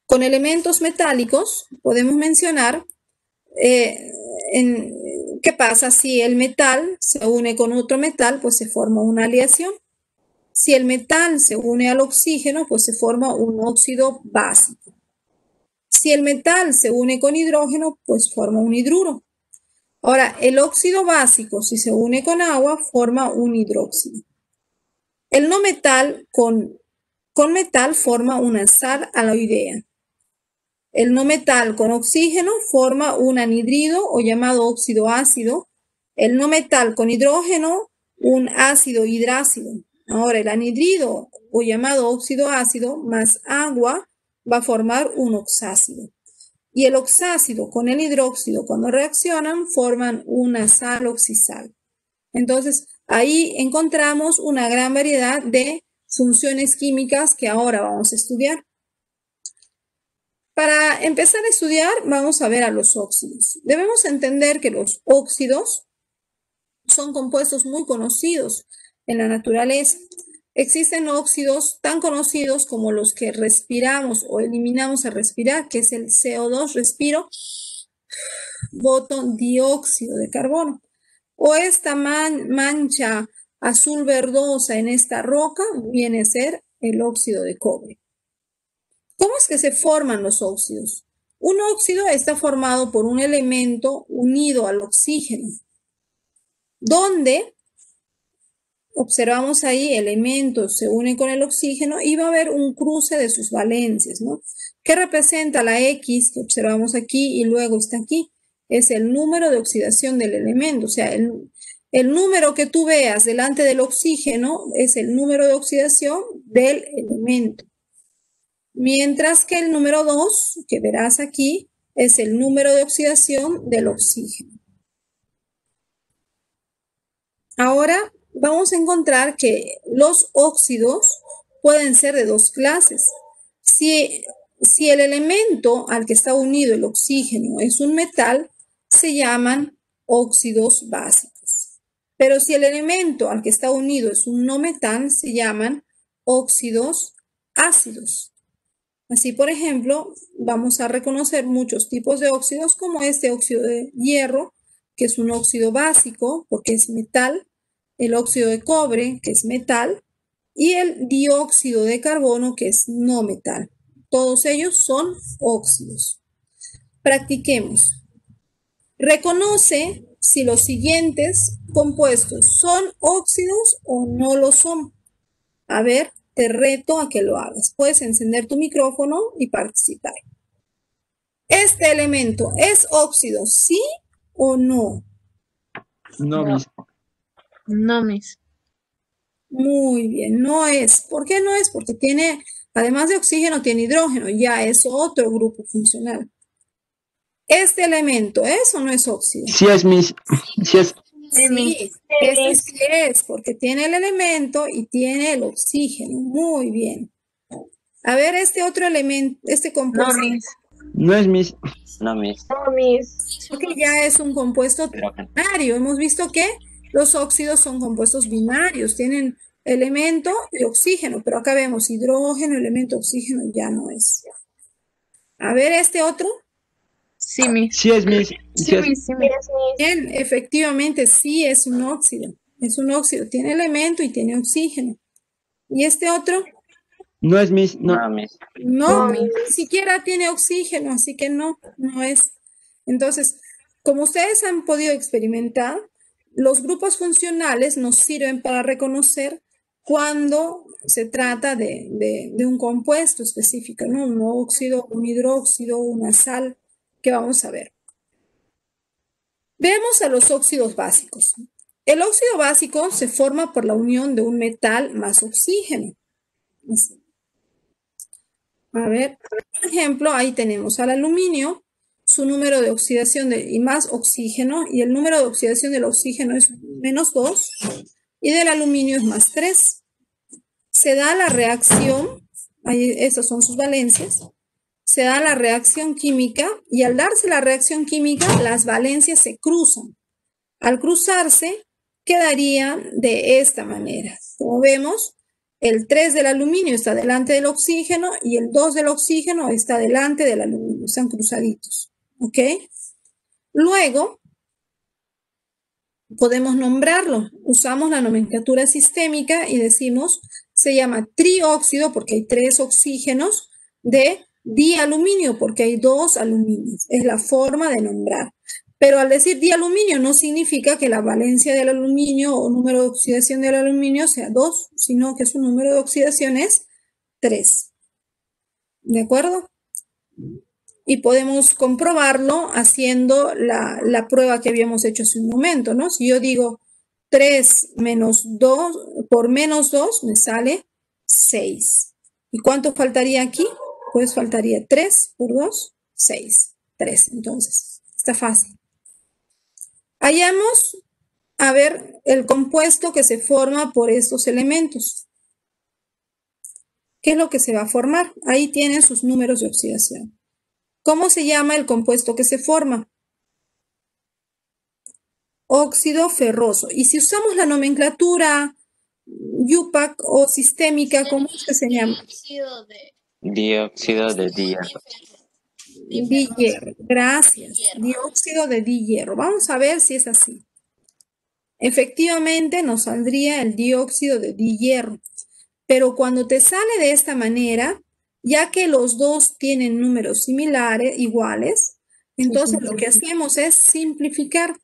Speaker 1: Con elementos metálicos podemos mencionar qué pasa si el metal se une con otro metal, pues se forma una aleación. Si el metal se une al oxígeno, pues se forma un óxido básico. Si el metal se une con hidrógeno, pues forma un hidruro. Ahora, el óxido básico, si se une con agua, forma un hidróxido. El no metal con metal forma una sal aloidea. El no metal con oxígeno forma un anhidrido o llamado óxido ácido. El no metal con hidrógeno, un ácido hidrácido. Ahora, el anhidrido o llamado óxido ácido más agua va a formar un oxácido. Y el oxácido con el hidróxido, cuando reaccionan, forman una sal oxisal. Entonces, ahí encontramos una gran variedad de funciones químicas que ahora vamos a estudiar. Para empezar a estudiar, vamos a ver a los óxidos. Debemos entender que los óxidos son compuestos muy conocidos en la naturaleza. Existen óxidos tan conocidos como los que respiramos o eliminamos al respirar, que es el CO2, respiro, boto dióxido de carbono. O esta mancha azul verdosa en esta roca viene a ser el óxido de cobre. ¿Cómo es que se forman los óxidos? Un óxido está formado por un elemento unido al oxígeno, donde observamos ahí elementos se unen con el oxígeno y va a haber un cruce de sus valencias, ¿no? ¿Qué representa la X que observamos aquí y luego está aquí? Es el número de oxidación del elemento, o sea, el número que tú veas delante del oxígeno es el número de oxidación del elemento. Mientras que el número 2, que verás aquí, es el número de oxidación del oxígeno. Ahora vamos a encontrar que los óxidos pueden ser de dos clases. Si el elemento al que está unido el oxígeno es un metal, se llaman óxidos básicos. Pero si el elemento al que está unido es un no metal, se llaman óxidos ácidos. Así, por ejemplo, vamos a reconocer muchos tipos de óxidos, como este óxido de hierro, que es un óxido básico porque es metal, el óxido de cobre, que es metal, y el dióxido de carbono, que es no metal. Todos ellos son óxidos. Practiquemos. Reconoce si los siguientes compuestos son óxidos o no lo son. A ver, te reto a que lo hagas. Puedes encender tu micrófono y participar. ¿Este elemento es óxido, sí o no?
Speaker 2: No,
Speaker 3: No.
Speaker 2: Miss.
Speaker 3: No, Miss.
Speaker 1: Muy bien, no es. ¿Por qué no es? Porque tiene, además de oxígeno, tiene hidrógeno. Ya es otro grupo funcional. ¿Este elemento es o no es óxido?
Speaker 2: Sí es, Miss. Sí es.
Speaker 1: Sí, este sí es, porque tiene el elemento y tiene el oxígeno. Muy bien. A ver, este otro elemento, este
Speaker 3: No,
Speaker 1: compuesto.
Speaker 3: Miss.
Speaker 2: No es, Miss.
Speaker 4: No, Miss.
Speaker 3: No, Miss.
Speaker 1: Porque ya es un compuesto binario. Hemos visto que los óxidos son compuestos binarios, tienen elemento y oxígeno, pero acá vemos hidrógeno, elemento, oxígeno, ya no es. A ver, este otro.
Speaker 3: Sí, Miss.
Speaker 2: Sí es, Miss.
Speaker 3: Sí, Miss. Sí, Miss.
Speaker 1: Bien, efectivamente sí es un óxido. Es un óxido, tiene elemento y tiene oxígeno. ¿Y este otro?
Speaker 2: No es, Miss. No.
Speaker 4: No, Miss.
Speaker 1: No,
Speaker 3: No,
Speaker 1: ni siquiera tiene oxígeno, así que no, no es. Entonces, como ustedes han podido experimentar, los grupos funcionales nos sirven para reconocer cuando se trata de un compuesto específico, ¿no? Un óxido, un hidróxido, una sal, que vamos a ver. Veamos a los óxidos básicos. El óxido básico se forma por la unión de un metal más oxígeno. A ver, por ejemplo, ahí tenemos al aluminio, su número de oxidación y más oxígeno, y el número de oxidación del oxígeno es -2, y del aluminio es +3. Se da la reacción, ahí, estas son sus valencias, se da la reacción química, y al darse la reacción química, las valencias se cruzan. Al cruzarse, quedarían de esta manera. Como vemos, el 3 del aluminio está delante del oxígeno y el 2 del oxígeno está delante del aluminio, están cruzaditos, ¿ok? Luego, podemos nombrarlo, usamos la nomenclatura sistémica y decimos, se llama trióxido porque hay 3 oxígenos, de dialuminio porque hay 2 aluminios, es la forma de nombrar. Pero al decir dialuminio no significa que la valencia del aluminio o número de oxidación del aluminio sea 2, sino que su número de oxidación es 3. ¿De acuerdo? Y podemos comprobarlo haciendo la prueba que habíamos hecho hace un momento, ¿no? Si yo digo 3 menos 2 por menos 2 me sale 6. ¿Y cuánto faltaría aquí? Pues faltaría 3 por 2, 6. 3, entonces. Está fácil. Hallamos, a ver, el compuesto que se forma por estos elementos. ¿Qué es lo que se va a formar? Ahí tienen sus números de oxidación. ¿Cómo se llama el compuesto que se forma? Óxido ferroso. Y si usamos la nomenclatura UPAC o sistémica, ¿cómo es que se llama?
Speaker 4: Dióxido de hierro.
Speaker 1: Dihierro. Gracias. Dióxido de dihierro. Vamos a ver si es así. Efectivamente nos saldría el dióxido de dihierro. Pero cuando te sale de esta manera, ya que los dos tienen números similares, iguales, entonces lo que hacemos es simplificar.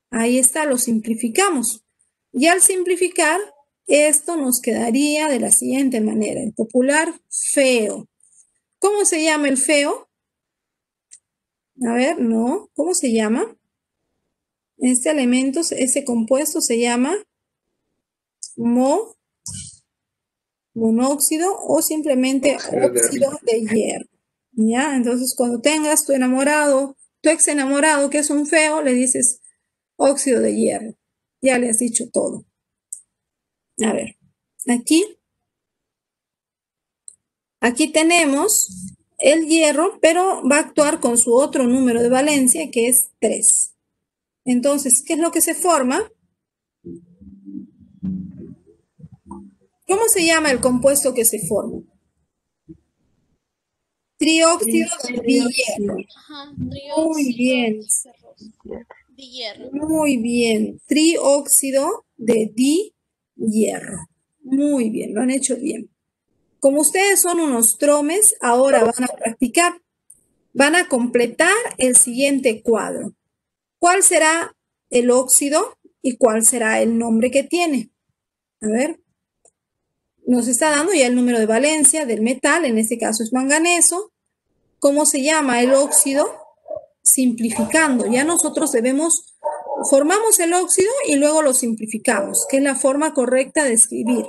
Speaker 1: Ahí está, lo simplificamos. Y al simplificar, esto nos quedaría de la siguiente manera. El popular feo. ¿Cómo se llama el feo? A ver, no. ¿Cómo se llama? Este elemento, ese compuesto se llama monóxido o simplemente óxido de hierro. ¿Ya? Entonces, cuando tengas tu enamorado, tu ex enamorado que es un feo, le dices óxido de hierro. Ya le has dicho todo. A ver, aquí tenemos el hierro, pero va a actuar con su otro número de valencia, que es 3. Entonces, ¿qué es lo que se forma? ¿Cómo se llama el compuesto que se forma? Trióxido de dihierro. Muy bien. Muy bien. Trióxido de dihierro. Muy bien, lo han hecho bien. Como ustedes son unos tromes, ahora van a practicar. Van a completar el siguiente cuadro. ¿Cuál será el óxido y cuál será el nombre que tiene? A ver. Nos está dando ya el número de valencia del metal, en este caso es manganeso. ¿Cómo se llama el óxido? Simplificando. Ya nosotros formamos el óxido y luego lo simplificamos, que es la forma correcta de escribir.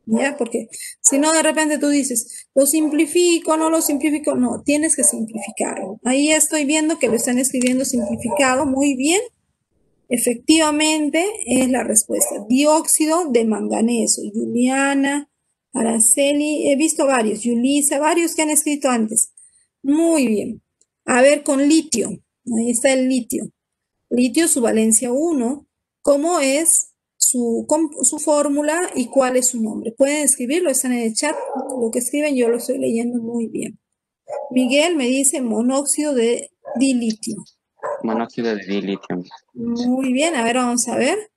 Speaker 1: ¿Ya? Porque si no, de repente tú dices, lo simplifico, no lo simplifico. No, tienes que simplificarlo. Ahí estoy viendo que lo están escribiendo simplificado. Muy bien. Efectivamente es la respuesta. Dióxido de manganeso. Juliana, Araceli, he visto varios. Yulisa, varios que han escrito antes. Muy bien. A ver, con litio. Ahí está el litio. Litio, su valencia 1. ¿Cómo es su fórmula y cuál es su nombre? Pueden escribirlo, están en el chat. Lo que escriben yo lo estoy leyendo muy bien. Miguel me dice monóxido de dilitio.
Speaker 4: Monóxido de dilitio.
Speaker 1: Muy bien, a ver, vamos a ver.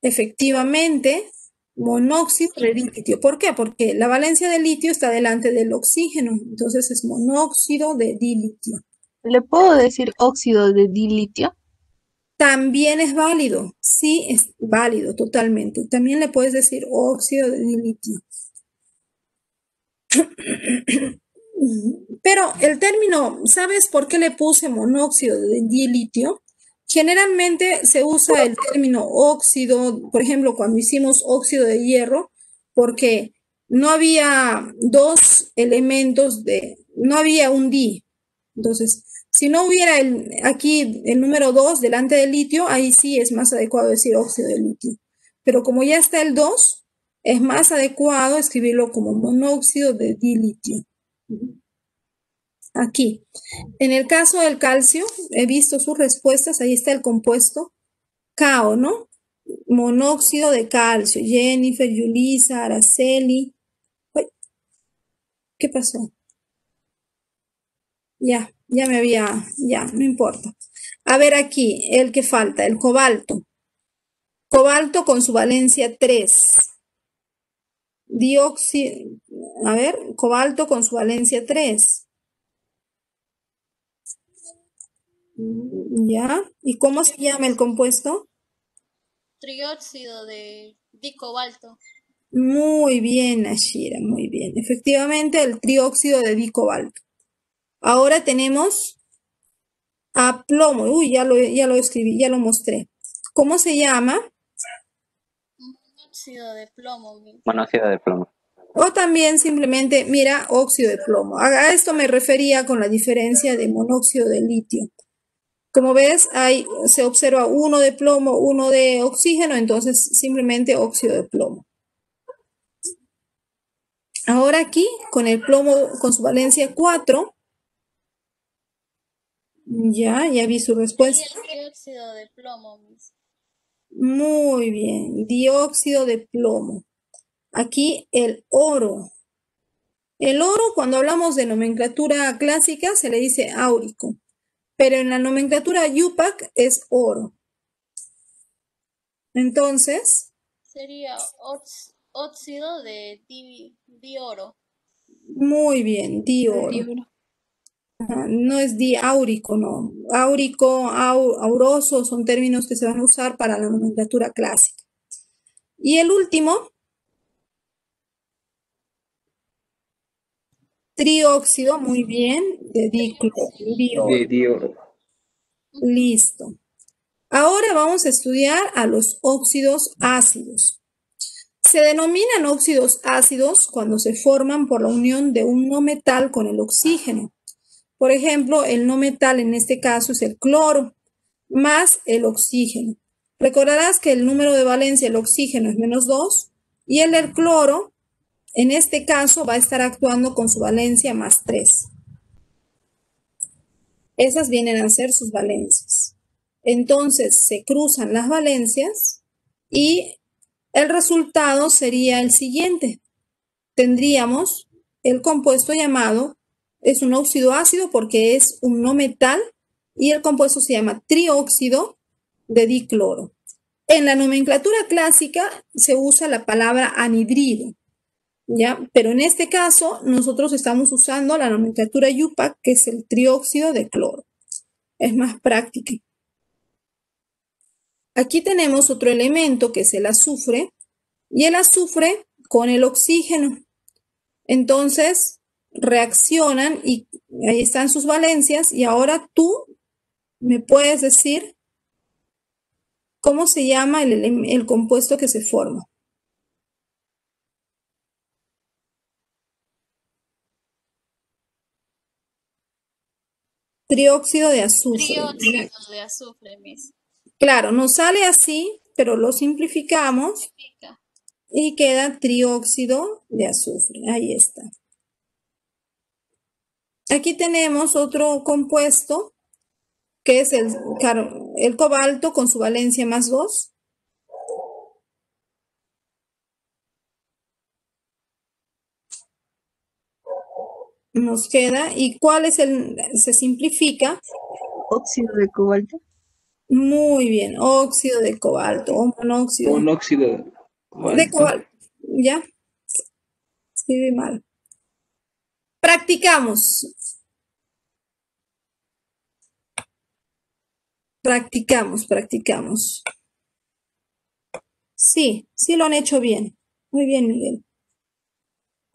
Speaker 1: Efectivamente, monóxido de litio. ¿Por qué? Porque la valencia de litio está delante del oxígeno. Entonces es monóxido de dilitio.
Speaker 3: ¿Le puedo decir óxido de dilitio?
Speaker 1: También es válido. Sí, es válido totalmente. También le puedes decir óxido de dilitio. Pero el término, ¿sabes por qué le puse monóxido de dilitio? Generalmente se usa el término óxido, por ejemplo, cuando hicimos óxido de hierro, porque no había dos elementos no había un di. Entonces, si no hubiera aquí el número 2 delante del litio, ahí sí es más adecuado decir óxido de litio. Pero como ya está el 2, es más adecuado escribirlo como monóxido de dilitio. Aquí. En el caso del calcio, he visto sus respuestas, ahí está el compuesto CaO, ¿no? Monóxido de calcio. Jennifer, Yulisa, Araceli. Uy, ¿qué pasó? Ya no importa. A ver aquí, el que falta, el cobalto. Cobalto con su valencia 3. Dióxido, a ver, cobalto con su valencia 3. ¿Ya? ¿Y cómo se llama el compuesto?
Speaker 5: Trióxido de dicobalto.
Speaker 1: Muy bien, Ashira, muy bien. Efectivamente, el trióxido de dicobalto. Ahora tenemos a plomo. Uy, ya lo escribí, ya lo mostré. ¿Cómo se llama?
Speaker 5: Monóxido de plomo.
Speaker 4: Monóxido de plomo.
Speaker 1: O también simplemente, mira, óxido de plomo. A esto me refería con la diferencia de monóxido de litio. Como ves, se observa uno de plomo, uno de oxígeno, entonces simplemente óxido de plomo. Ahora aquí, con el plomo con su valencia 4, ya vi su respuesta.
Speaker 5: Y el dióxido de plomo.
Speaker 1: Muy bien, dióxido de plomo. Aquí el oro. El oro, cuando hablamos de nomenclatura clásica, se le dice áurico, pero en la nomenclatura UPAC es oro. Entonces,
Speaker 5: Sería óxido de dioro.
Speaker 1: muy bien, dioro.
Speaker 3: Dioro.
Speaker 1: No es diáurico, no. Áurico, auroso son términos que se van a usar para la nomenclatura clásica. Y el último, trióxido, muy bien, de dicloro.
Speaker 2: De dioro.
Speaker 1: Listo. Ahora vamos a estudiar a los óxidos ácidos. Se denominan óxidos ácidos cuando se forman por la unión de un no metal con el oxígeno. Por ejemplo, el no metal en este caso es el cloro más el oxígeno. Recordarás que el número de valencia del oxígeno es -2 y el del cloro, en este caso, va a estar actuando con su valencia +3. Esas vienen a ser sus valencias. Entonces, se cruzan las valencias y el resultado sería el siguiente. Tendríamos el compuesto llamado, es un óxido ácido porque es un no metal y el compuesto se llama trióxido de dicloro. En la nomenclatura clásica se usa la palabra anhidrido, ¿ya? Pero en este caso nosotros estamos usando la nomenclatura UPAC, que es el trióxido de cloro. Es más práctica. Aquí tenemos otro elemento que es el azufre y el azufre con el oxígeno. Entonces reaccionan y ahí están sus valencias y ahora tú me puedes decir cómo se llama el compuesto que se forma. Trióxido de azufre.
Speaker 5: Trióxido de azufre, Miss.
Speaker 1: Claro, nos sale así, pero lo simplificamos y queda trióxido de azufre. Ahí está. Aquí tenemos otro compuesto que es el cobalto con su valencia +2. Nos queda, ¿y cuál es se simplifica?
Speaker 3: Óxido de cobalto.
Speaker 1: Muy bien, óxido de cobalto o monóxido
Speaker 2: Monóxido
Speaker 1: de cobalto. ¿Ya? Escribí mal. Practicamos. Practicamos. Sí, sí lo han hecho bien. Muy bien, Miguel.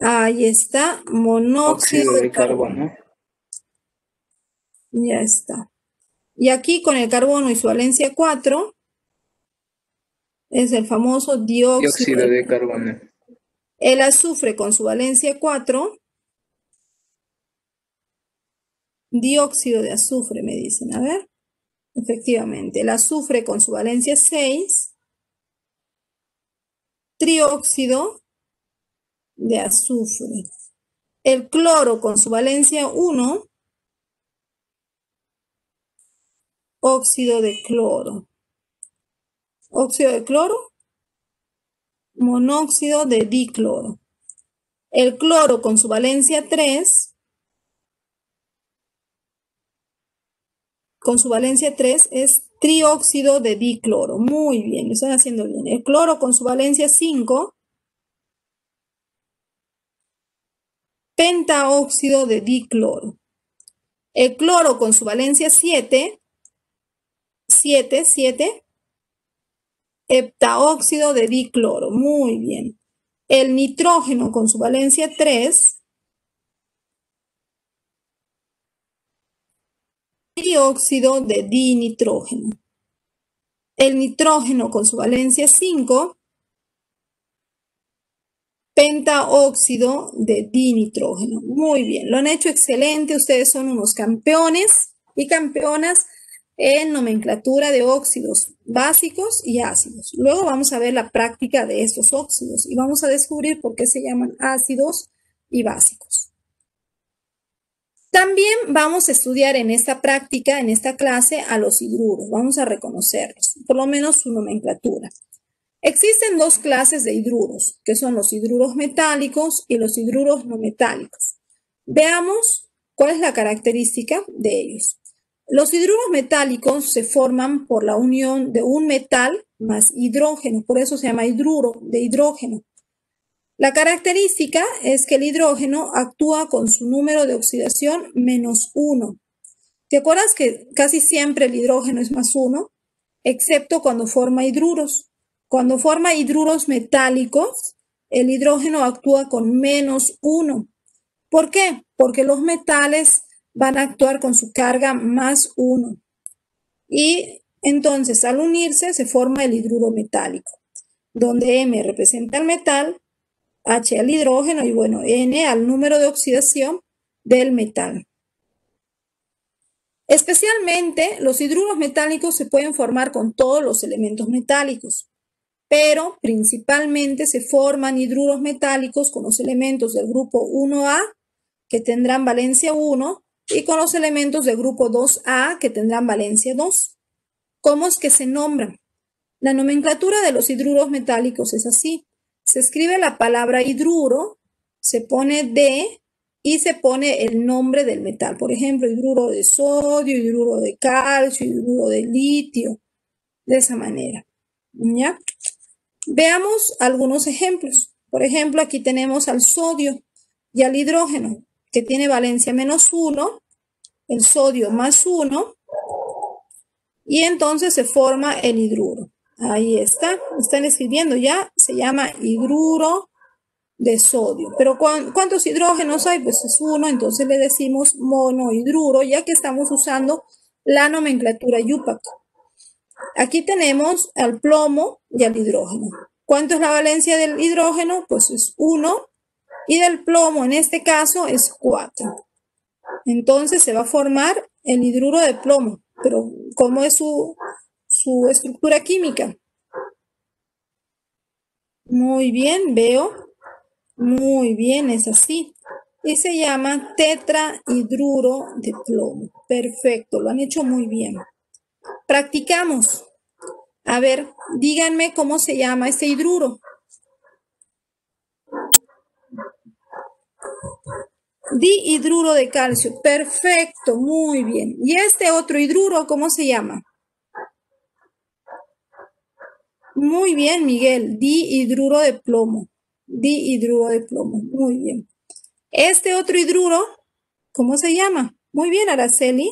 Speaker 1: Ahí está, monóxido de carbono. Ya está. Y aquí con el carbono y su valencia 4 es el famoso dióxido de
Speaker 2: carbono.
Speaker 1: El azufre con su valencia 4, dióxido de azufre, me dicen. A ver, efectivamente, el azufre con su valencia 6, trióxido de azufre. El cloro con su valencia 1, óxido de cloro. Óxido de cloro, monóxido de dicloro. El cloro con su valencia 3, es trióxido de dicloro. Muy bien, lo están haciendo bien. El cloro con su valencia 5, pentaóxido de dicloro. El cloro con su valencia 7, 7, heptaóxido de dicloro. Muy bien. El nitrógeno con su valencia 3, dióxido de dinitrógeno. El nitrógeno con su valencia 5, pentaóxido de dinitrógeno. Muy bien, lo han hecho excelente. Ustedes son unos campeones y campeonas en nomenclatura de óxidos básicos y ácidos. Luego vamos a ver la práctica de estos óxidos y vamos a descubrir por qué se llaman ácidos y básicos. También vamos a estudiar en esta práctica, en esta clase, a los hidruros. Vamos a reconocerlos, por lo menos su nomenclatura. Existen dos clases de hidruros, que son los hidruros metálicos y los hidruros no metálicos. Veamos cuál es la característica de ellos. Los hidruros metálicos se forman por la unión de un metal más hidrógeno, por eso se llama hidruro de hidrógeno. La característica es que el hidrógeno actúa con su número de oxidación -1. ¿Te acuerdas que casi siempre el hidrógeno es +1? Excepto cuando forma hidruros. Cuando forma hidruros metálicos, el hidrógeno actúa con -1. ¿Por qué? Porque los metales van a actuar con su carga +1. Y entonces al unirse se forma el hidruro metálico, donde M representa el metal, H al hidrógeno y bueno, N al número de oxidación del metal. Especialmente los hidruros metálicos se pueden formar con todos los elementos metálicos, pero principalmente se forman hidruros metálicos con los elementos del grupo 1A que tendrán valencia 1 y con los elementos del grupo 2A que tendrán valencia 2. ¿Cómo es que se nombran? La nomenclatura de los hidruros metálicos es así. Se escribe la palabra hidruro, se pone D y se pone el nombre del metal. Por ejemplo, hidruro de sodio, hidruro de calcio, hidruro de litio. De esa manera. ¿Ya? Veamos algunos ejemplos. Por ejemplo, aquí tenemos al sodio y al hidrógeno, que tiene valencia -1, el sodio +1, y entonces se forma el hidruro. Ahí está, están escribiendo ya, se llama hidruro de sodio. Pero ¿cuántos hidrógenos hay? Pues es 1, entonces le decimos monohidruro, ya que estamos usando la nomenclatura IUPAC. Aquí tenemos al plomo y al hidrógeno. ¿Cuánto es la valencia del hidrógeno? Pues es 1, y del plomo en este caso es 4. Entonces se va a formar el hidruro de plomo. Pero ¿cómo es su estructura química? Muy bien, veo. Muy bien, es así. Y se llama tetrahidruro de plomo. Perfecto, lo han hecho muy bien. Practicamos. A ver, díganme cómo se llama este hidruro. Dihidruro de calcio. Perfecto, muy bien. ¿Y este otro hidruro cómo se llama? Muy bien, Miguel. Dihidruro de plomo. Dihidruro de plomo. Muy bien. Este otro hidruro, ¿cómo se llama? Muy bien, Araceli.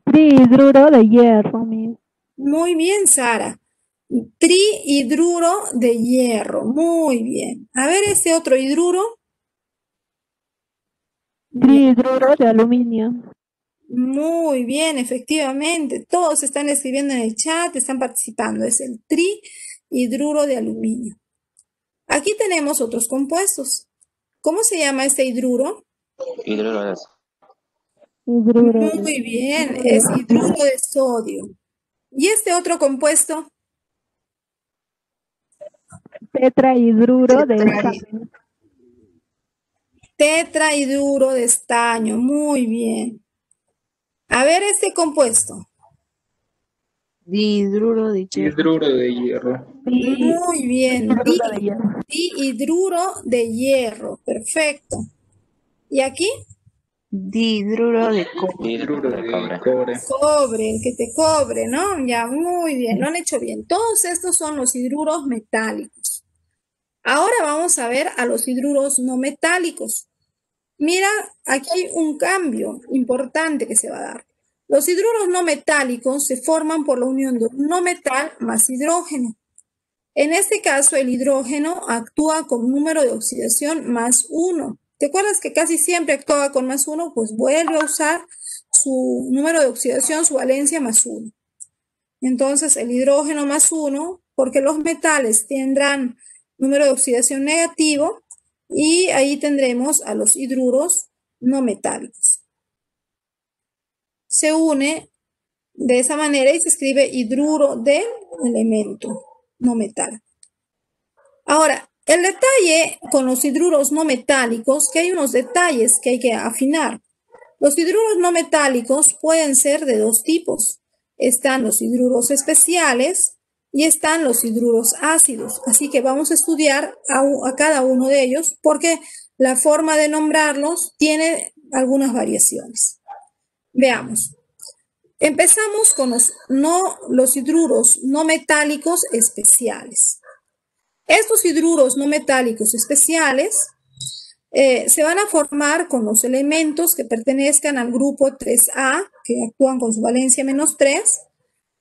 Speaker 3: Trihidruro de hierro,
Speaker 1: Muy bien, Sara. Trihidruro de hierro. Muy bien. A ver, este otro hidruro.
Speaker 3: Trihidruro de aluminio.
Speaker 1: Muy bien, efectivamente. Todos están escribiendo en el chat, están participando. Es el trihidruro de aluminio. Aquí tenemos otros compuestos. ¿Cómo se llama este hidruro?
Speaker 4: Hidruro de
Speaker 1: Muy bien, es hidruro de sodio. ¿Y este otro compuesto?
Speaker 3: Tetrahidruro de estaño.
Speaker 1: Tetrahidruro de estaño. Muy bien. A ver este compuesto.
Speaker 3: Dihidruro de hierro.
Speaker 2: Hidruro de hierro.
Speaker 1: Muy bien.
Speaker 3: Dihidruro de hierro.
Speaker 1: Dihidruro de hierro. Perfecto. ¿Y aquí?
Speaker 3: Dihidruro de cobre.
Speaker 4: hidruro de cobre.
Speaker 2: Cobre.
Speaker 1: Cobre, el que te cobre, ¿no? Ya, muy bien. Lo han hecho bien. Todos estos son los hidruros metálicos. Ahora vamos a ver a los hidruros no metálicos. Mira, aquí hay un cambio importante que se va a dar. Los hidruros no metálicos se forman por la unión de un no metal más hidrógeno. En este caso, el hidrógeno actúa con número de oxidación más 1. ¿Te acuerdas que casi siempre actuaba con más 1? Pues vuelve a usar su número de oxidación, su valencia más 1. Entonces, el hidrógeno más 1, porque los metales tendrán número de oxidación negativo, y ahí tendremos a los hidruros no metálicos. Se une de esa manera y se escribe hidruro del elemento no metálico. Ahora, el detalle con los hidruros no metálicos, que hay unos detalles que hay que afinar. Los hidruros no metálicos pueden ser de dos tipos. Están los hidruros especiales y están los hidruros ácidos. Así que vamos a estudiar a cada uno de ellos porque la forma de nombrarlos tiene algunas variaciones. Veamos. Empezamos con los hidruros no metálicos especiales. Estos hidruros no metálicos especiales se van a formar con los elementos que pertenezcan al grupo 3A, que actúan con su valencia menos 3,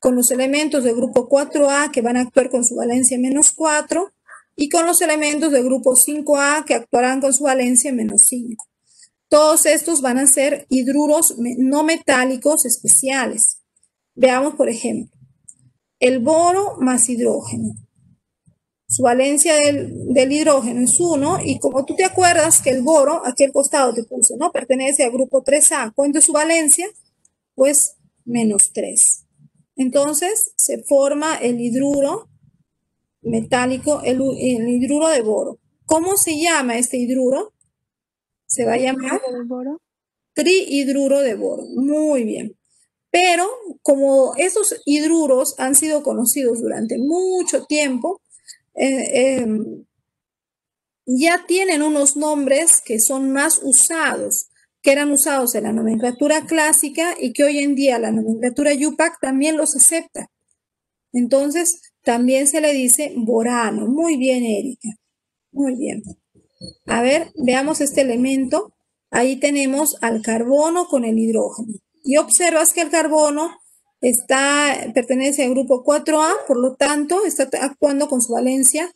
Speaker 1: con los elementos del grupo 4A, que van a actuar con su valencia menos 4, y con los elementos del grupo 5A, que actuarán con su valencia menos 5. Todos estos van a ser hidruros no metálicos especiales. Veamos, por ejemplo, el boro más hidrógeno. Su valencia del hidrógeno es 1, y como tú te acuerdas que el boro, aquí al costado te puse, ¿no? Pertenece al grupo 3A. ¿Cuánto es su valencia? Pues menos 3. Entonces se forma el hidruro metálico, el hidruro de boro. ¿Cómo se llama este hidruro? Se va a llamar trihidruro de boro. Muy bien. Pero como esos hidruros han sido conocidos durante mucho tiempo, ya tienen unos nombres que son más usados, que eran usados en la nomenclatura clásica y que hoy en día la nomenclatura UPAC también los acepta. Entonces, también se le dice borano. Muy bien, Erika. Muy bien. A ver, veamos este elemento. Ahí tenemos al carbono con el hidrógeno. Y observas que el carbono pertenece al grupo 4A, por lo tanto, está actuando con su valencia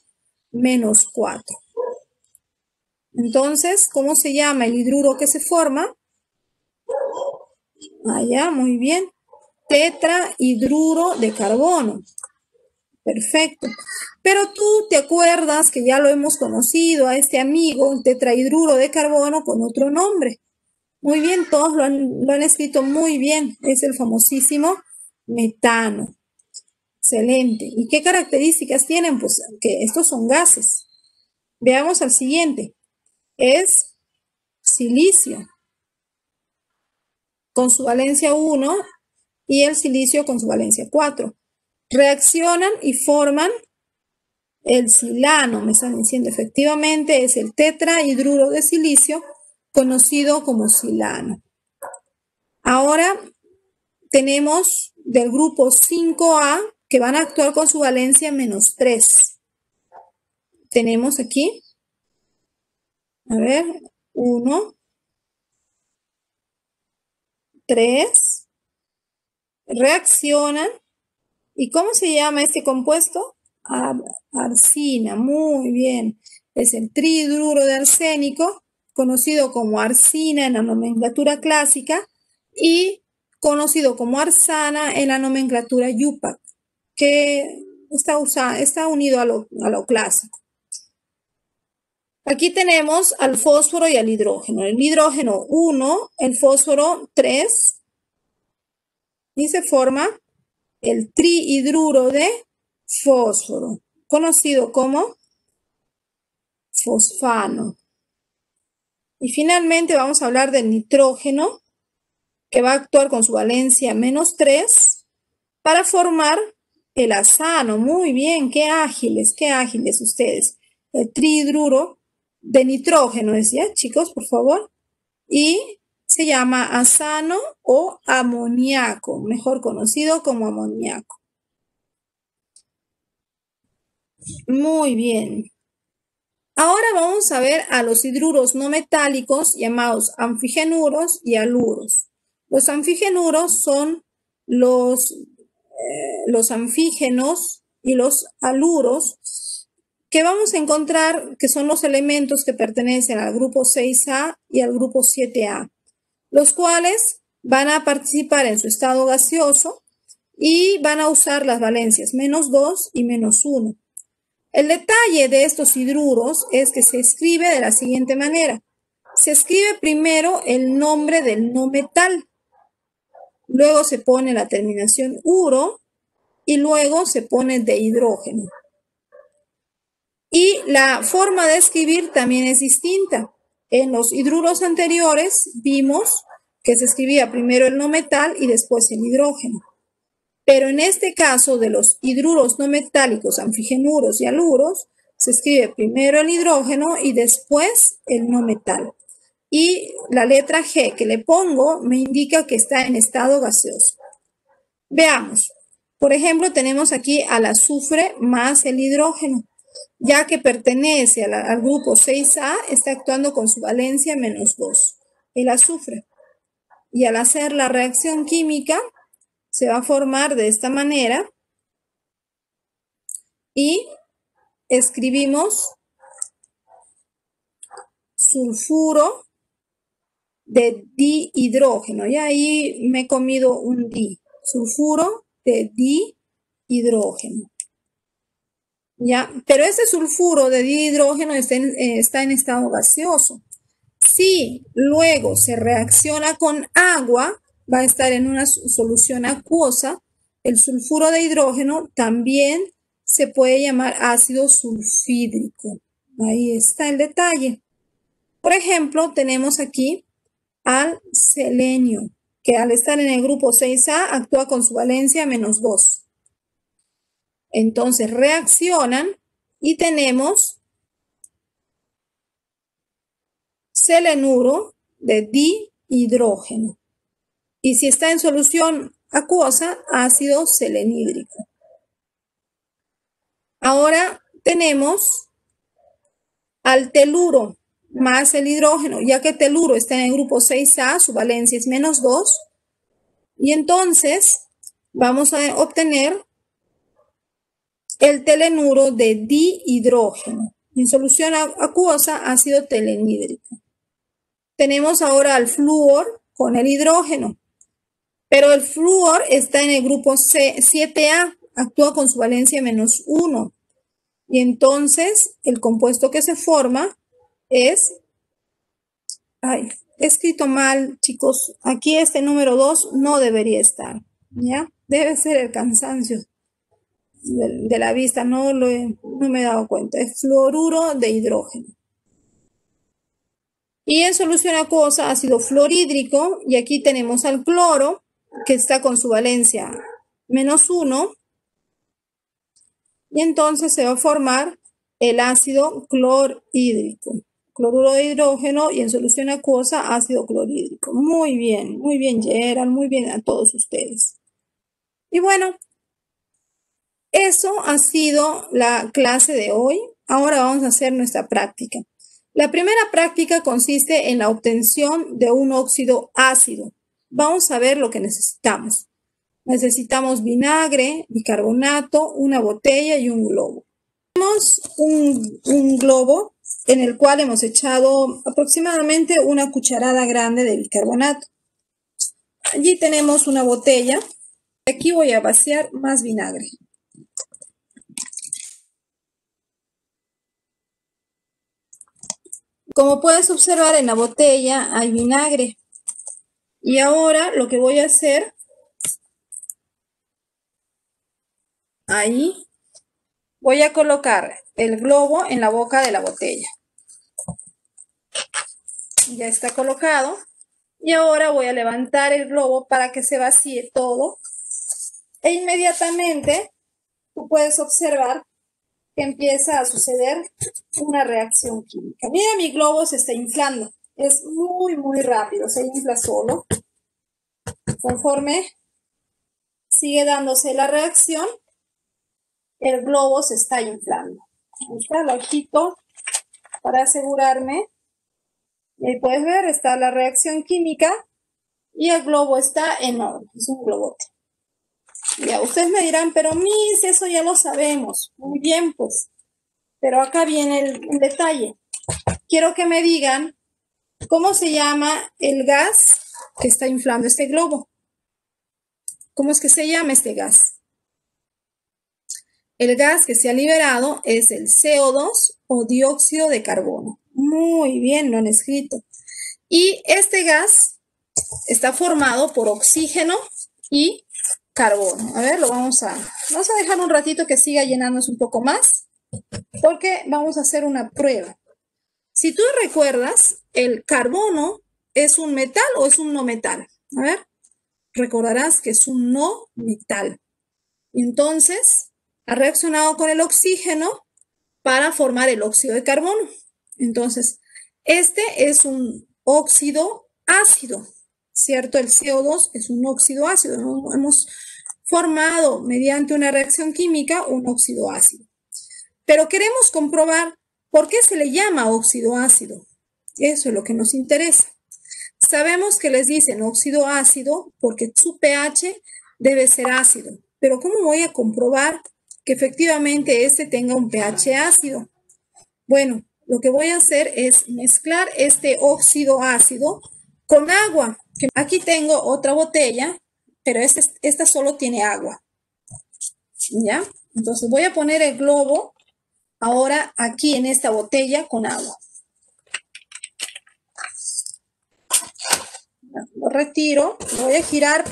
Speaker 1: menos 4. Entonces, ¿cómo se llama el hidruro que se forma? Allá, muy bien. Tetrahidruro de carbono. Perfecto. Pero tú te acuerdas que ya lo hemos conocido a este amigo, el tetrahidruro de carbono, con otro nombre. Muy bien, todos lo han escrito muy bien. Es el famosísimo metano. Excelente. ¿Y qué características tienen? Pues que estos son gases. Veamos al siguiente. Es silicio, con su valencia 1, y el silicio con su valencia 4. Reaccionan y forman el silano, me están diciendo, efectivamente es el tetrahidruro de silicio, conocido como silano. Ahora tenemos del grupo 5A que van a actuar con su valencia menos 3. Tenemos aquí, a ver, 1, 3, reaccionan. ¿Y cómo se llama este compuesto? Arsina, muy bien. Es el trihidruro de arsénico, conocido como arsina en la nomenclatura clásica y conocido como arsana en la nomenclatura UPAC, que está unido a lo clásico. Aquí tenemos al fósforo y al hidrógeno. El hidrógeno 1, el fósforo 3, y se forma el trihidruro de fósforo, conocido como fosfano. Y finalmente vamos a hablar del nitrógeno, que va a actuar con su valencia menos 3 para formar el azano. Muy bien, qué ágiles ustedes. El trihidruro de nitrógeno, decía, chicos, por favor. Y se llama azano o amoníaco, mejor conocido como amoníaco. Muy bien. Ahora vamos a ver a los hidruros no metálicos llamados anfigenuros y aluros. Los anfigenuros son los anfígenos y los aluros que vamos a encontrar que son los elementos que pertenecen al grupo 6A y al grupo 7A, los cuales van a participar en su estado gaseoso y van a usar las valencias -2 y -1. El detalle de estos hidruros es que se escribe de la siguiente manera. Se escribe primero el nombre del no metal, luego se pone la terminación uro y luego se pone de hidrógeno. Y la forma de escribir también es distinta. En los hidruros anteriores vimos que se escribía primero el no metal y después el hidrógeno. Pero en este caso de los hidruros no metálicos, anfigenuros y aluros, se escribe primero el hidrógeno y después el no metal. Y la letra G que le pongo me indica que está en estado gaseoso. Veamos. Por ejemplo, tenemos aquí al azufre más el hidrógeno. Ya que pertenece al grupo 6A, está actuando con su valencia -2, el azufre. Y al hacer la reacción química, se va a formar de esta manera y escribimos sulfuro de dihidrógeno. Y ahí me he comido un di. Sulfuro de dihidrógeno. ¿Ya? Pero ese sulfuro de dihidrógeno está en estado gaseoso. Si luego se reacciona con agua, va a estar en una solución acuosa. El sulfuro de hidrógeno también se puede llamar ácido sulfídrico. Ahí está el detalle. Por ejemplo, tenemos aquí al selenio, que al estar en el grupo 6A actúa con su valencia -2. Entonces reaccionan y tenemos selenuro de dihidrógeno. Y si está en solución acuosa, ácido selenídrico. Ahora tenemos al teluro más el hidrógeno, ya que teluro está en el grupo 6A, su valencia es -2. Y entonces vamos a obtener el telenuro de dihidrógeno. En solución acuosa, ácido telenídrico. Tenemos ahora al flúor con el hidrógeno, pero el flúor está en el grupo 7A, actúa con su valencia -1. Y entonces el compuesto que se forma es, he escrito mal, chicos, aquí este número 2 no debería estar, ¿ya? Debe ser el cansancio de la vista, no me he dado cuenta, es fluoruro de hidrógeno. Y en solución acuosa, ácido fluorhídrico, y aquí tenemos al cloro, que está con su valencia -1, y entonces se va a formar el ácido clorhídrico, cloruro de hidrógeno, y en solución acuosa, ácido clorhídrico. Muy bien, Gerald, muy bien a todos ustedes. Y bueno, eso ha sido la clase de hoy. Ahora vamos a hacer nuestra práctica. La primera práctica consiste en la obtención de un óxido ácido. Vamos a ver lo que necesitamos. Necesitamos vinagre, bicarbonato, una botella y un globo. Tenemos un globo en el cual hemos echado aproximadamente una cucharada grande de bicarbonato. Allí tenemos una botella. Aquí voy a vaciar más vinagre. Como puedes observar, en la botella hay vinagre. Y ahora lo que voy a hacer, ahí, voy a colocar el globo en la boca de la botella. Ya está colocado. Y ahora voy a levantar el globo para que se vacíe todo. E inmediatamente tú puedes observar que empieza a suceder una reacción química. Mira, mi globo se está inflando. Es muy rápido, se infla solo. Conforme sigue dándose la reacción, el globo se está inflando. Ahí está, lo agito para asegurarme. Y ahí puedes ver, está la reacción química y el globo está enorme, es un globote. Ya, ustedes me dirán, pero Miss, eso ya lo sabemos. Muy bien, pues. Pero acá viene el detalle. Quiero que me digan cómo se llama el gas que está inflando este globo. ¿Cómo es que se llama este gas? El gas que se ha liberado es el CO2 o dióxido de carbono. Muy bien, lo han escrito. Y este gas está formado por oxígeno y carbono. A ver, vamos a dejar un ratito que siga llenándose un poco más, porque vamos a hacer una prueba. Si tú recuerdas, el carbono ¿es un metal o es un no metal? A ver, recordarás que es un no metal. Entonces, ha reaccionado con el oxígeno para formar el óxido de carbono. Entonces, este es un óxido ácido, ¿cierto? El CO2 es un óxido ácido, ¿no? Hemos formado mediante una reacción química un óxido ácido. Pero queremos comprobar por qué se le llama óxido ácido. Eso es lo que nos interesa. Sabemos que les dicen óxido ácido porque su pH debe ser ácido. Pero ¿cómo voy a comprobar que efectivamente este tenga un pH ácido? Bueno, lo que voy a hacer es mezclar este óxido ácido con agua. Aquí tengo otra botella, pero esta solo tiene agua. ¿Ya? Entonces voy a poner el globo ahora aquí en esta botella con agua. Lo retiro, lo voy a girar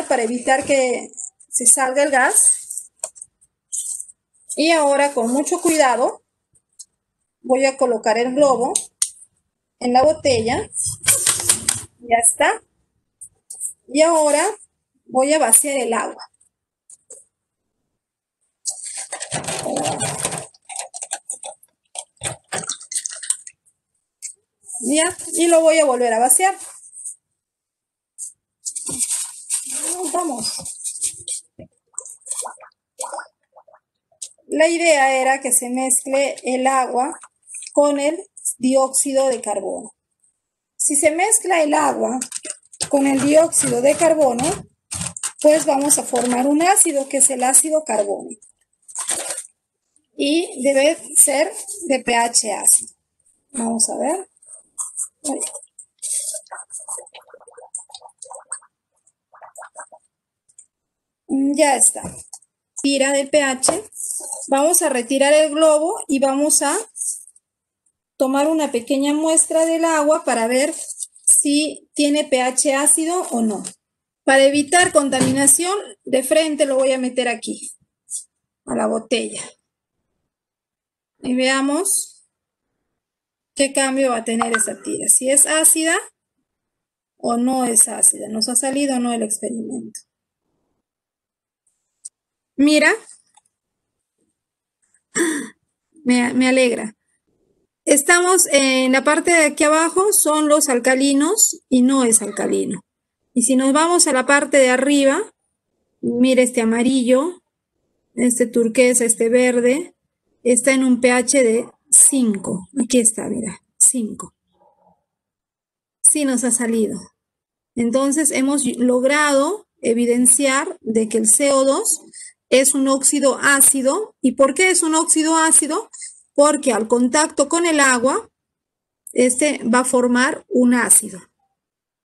Speaker 1: para evitar que se salga el gas. Y ahora con mucho cuidado voy a colocar el globo en la botella. Ya está. Y ahora voy a vaciar el agua. Ya, y lo voy a volver a vaciar. Vamos. La idea era que se mezcle el agua con el dióxido de carbono. Si se mezcla el agua con el dióxido de carbono, pues vamos a formar un ácido que es el ácido carbónico. Y debe ser de pH ácido. Vamos a ver. Ya está. Tira del pH. Vamos a retirar el globo y vamos a tomar una pequeña muestra del agua para ver si tiene pH ácido o no. Para evitar contaminación, de frente lo voy a meter aquí, a la botella. Y veamos qué cambio va a tener esa tira. Si es ácida o no es ácida. ¿Nos ha salido o no el experimento? Mira. Me alegra. Estamos en la parte de aquí abajo, son los alcalinos y no es alcalino. Y si nos vamos a la parte de arriba, mira este amarillo, este turquesa, este verde, está en un pH de 5. Aquí está, mira, 5. Sí nos ha salido. Entonces hemos logrado evidenciar de que el CO2 es un óxido ácido. ¿Y por qué es un óxido ácido? Porque al contacto con el agua, este va a formar un ácido.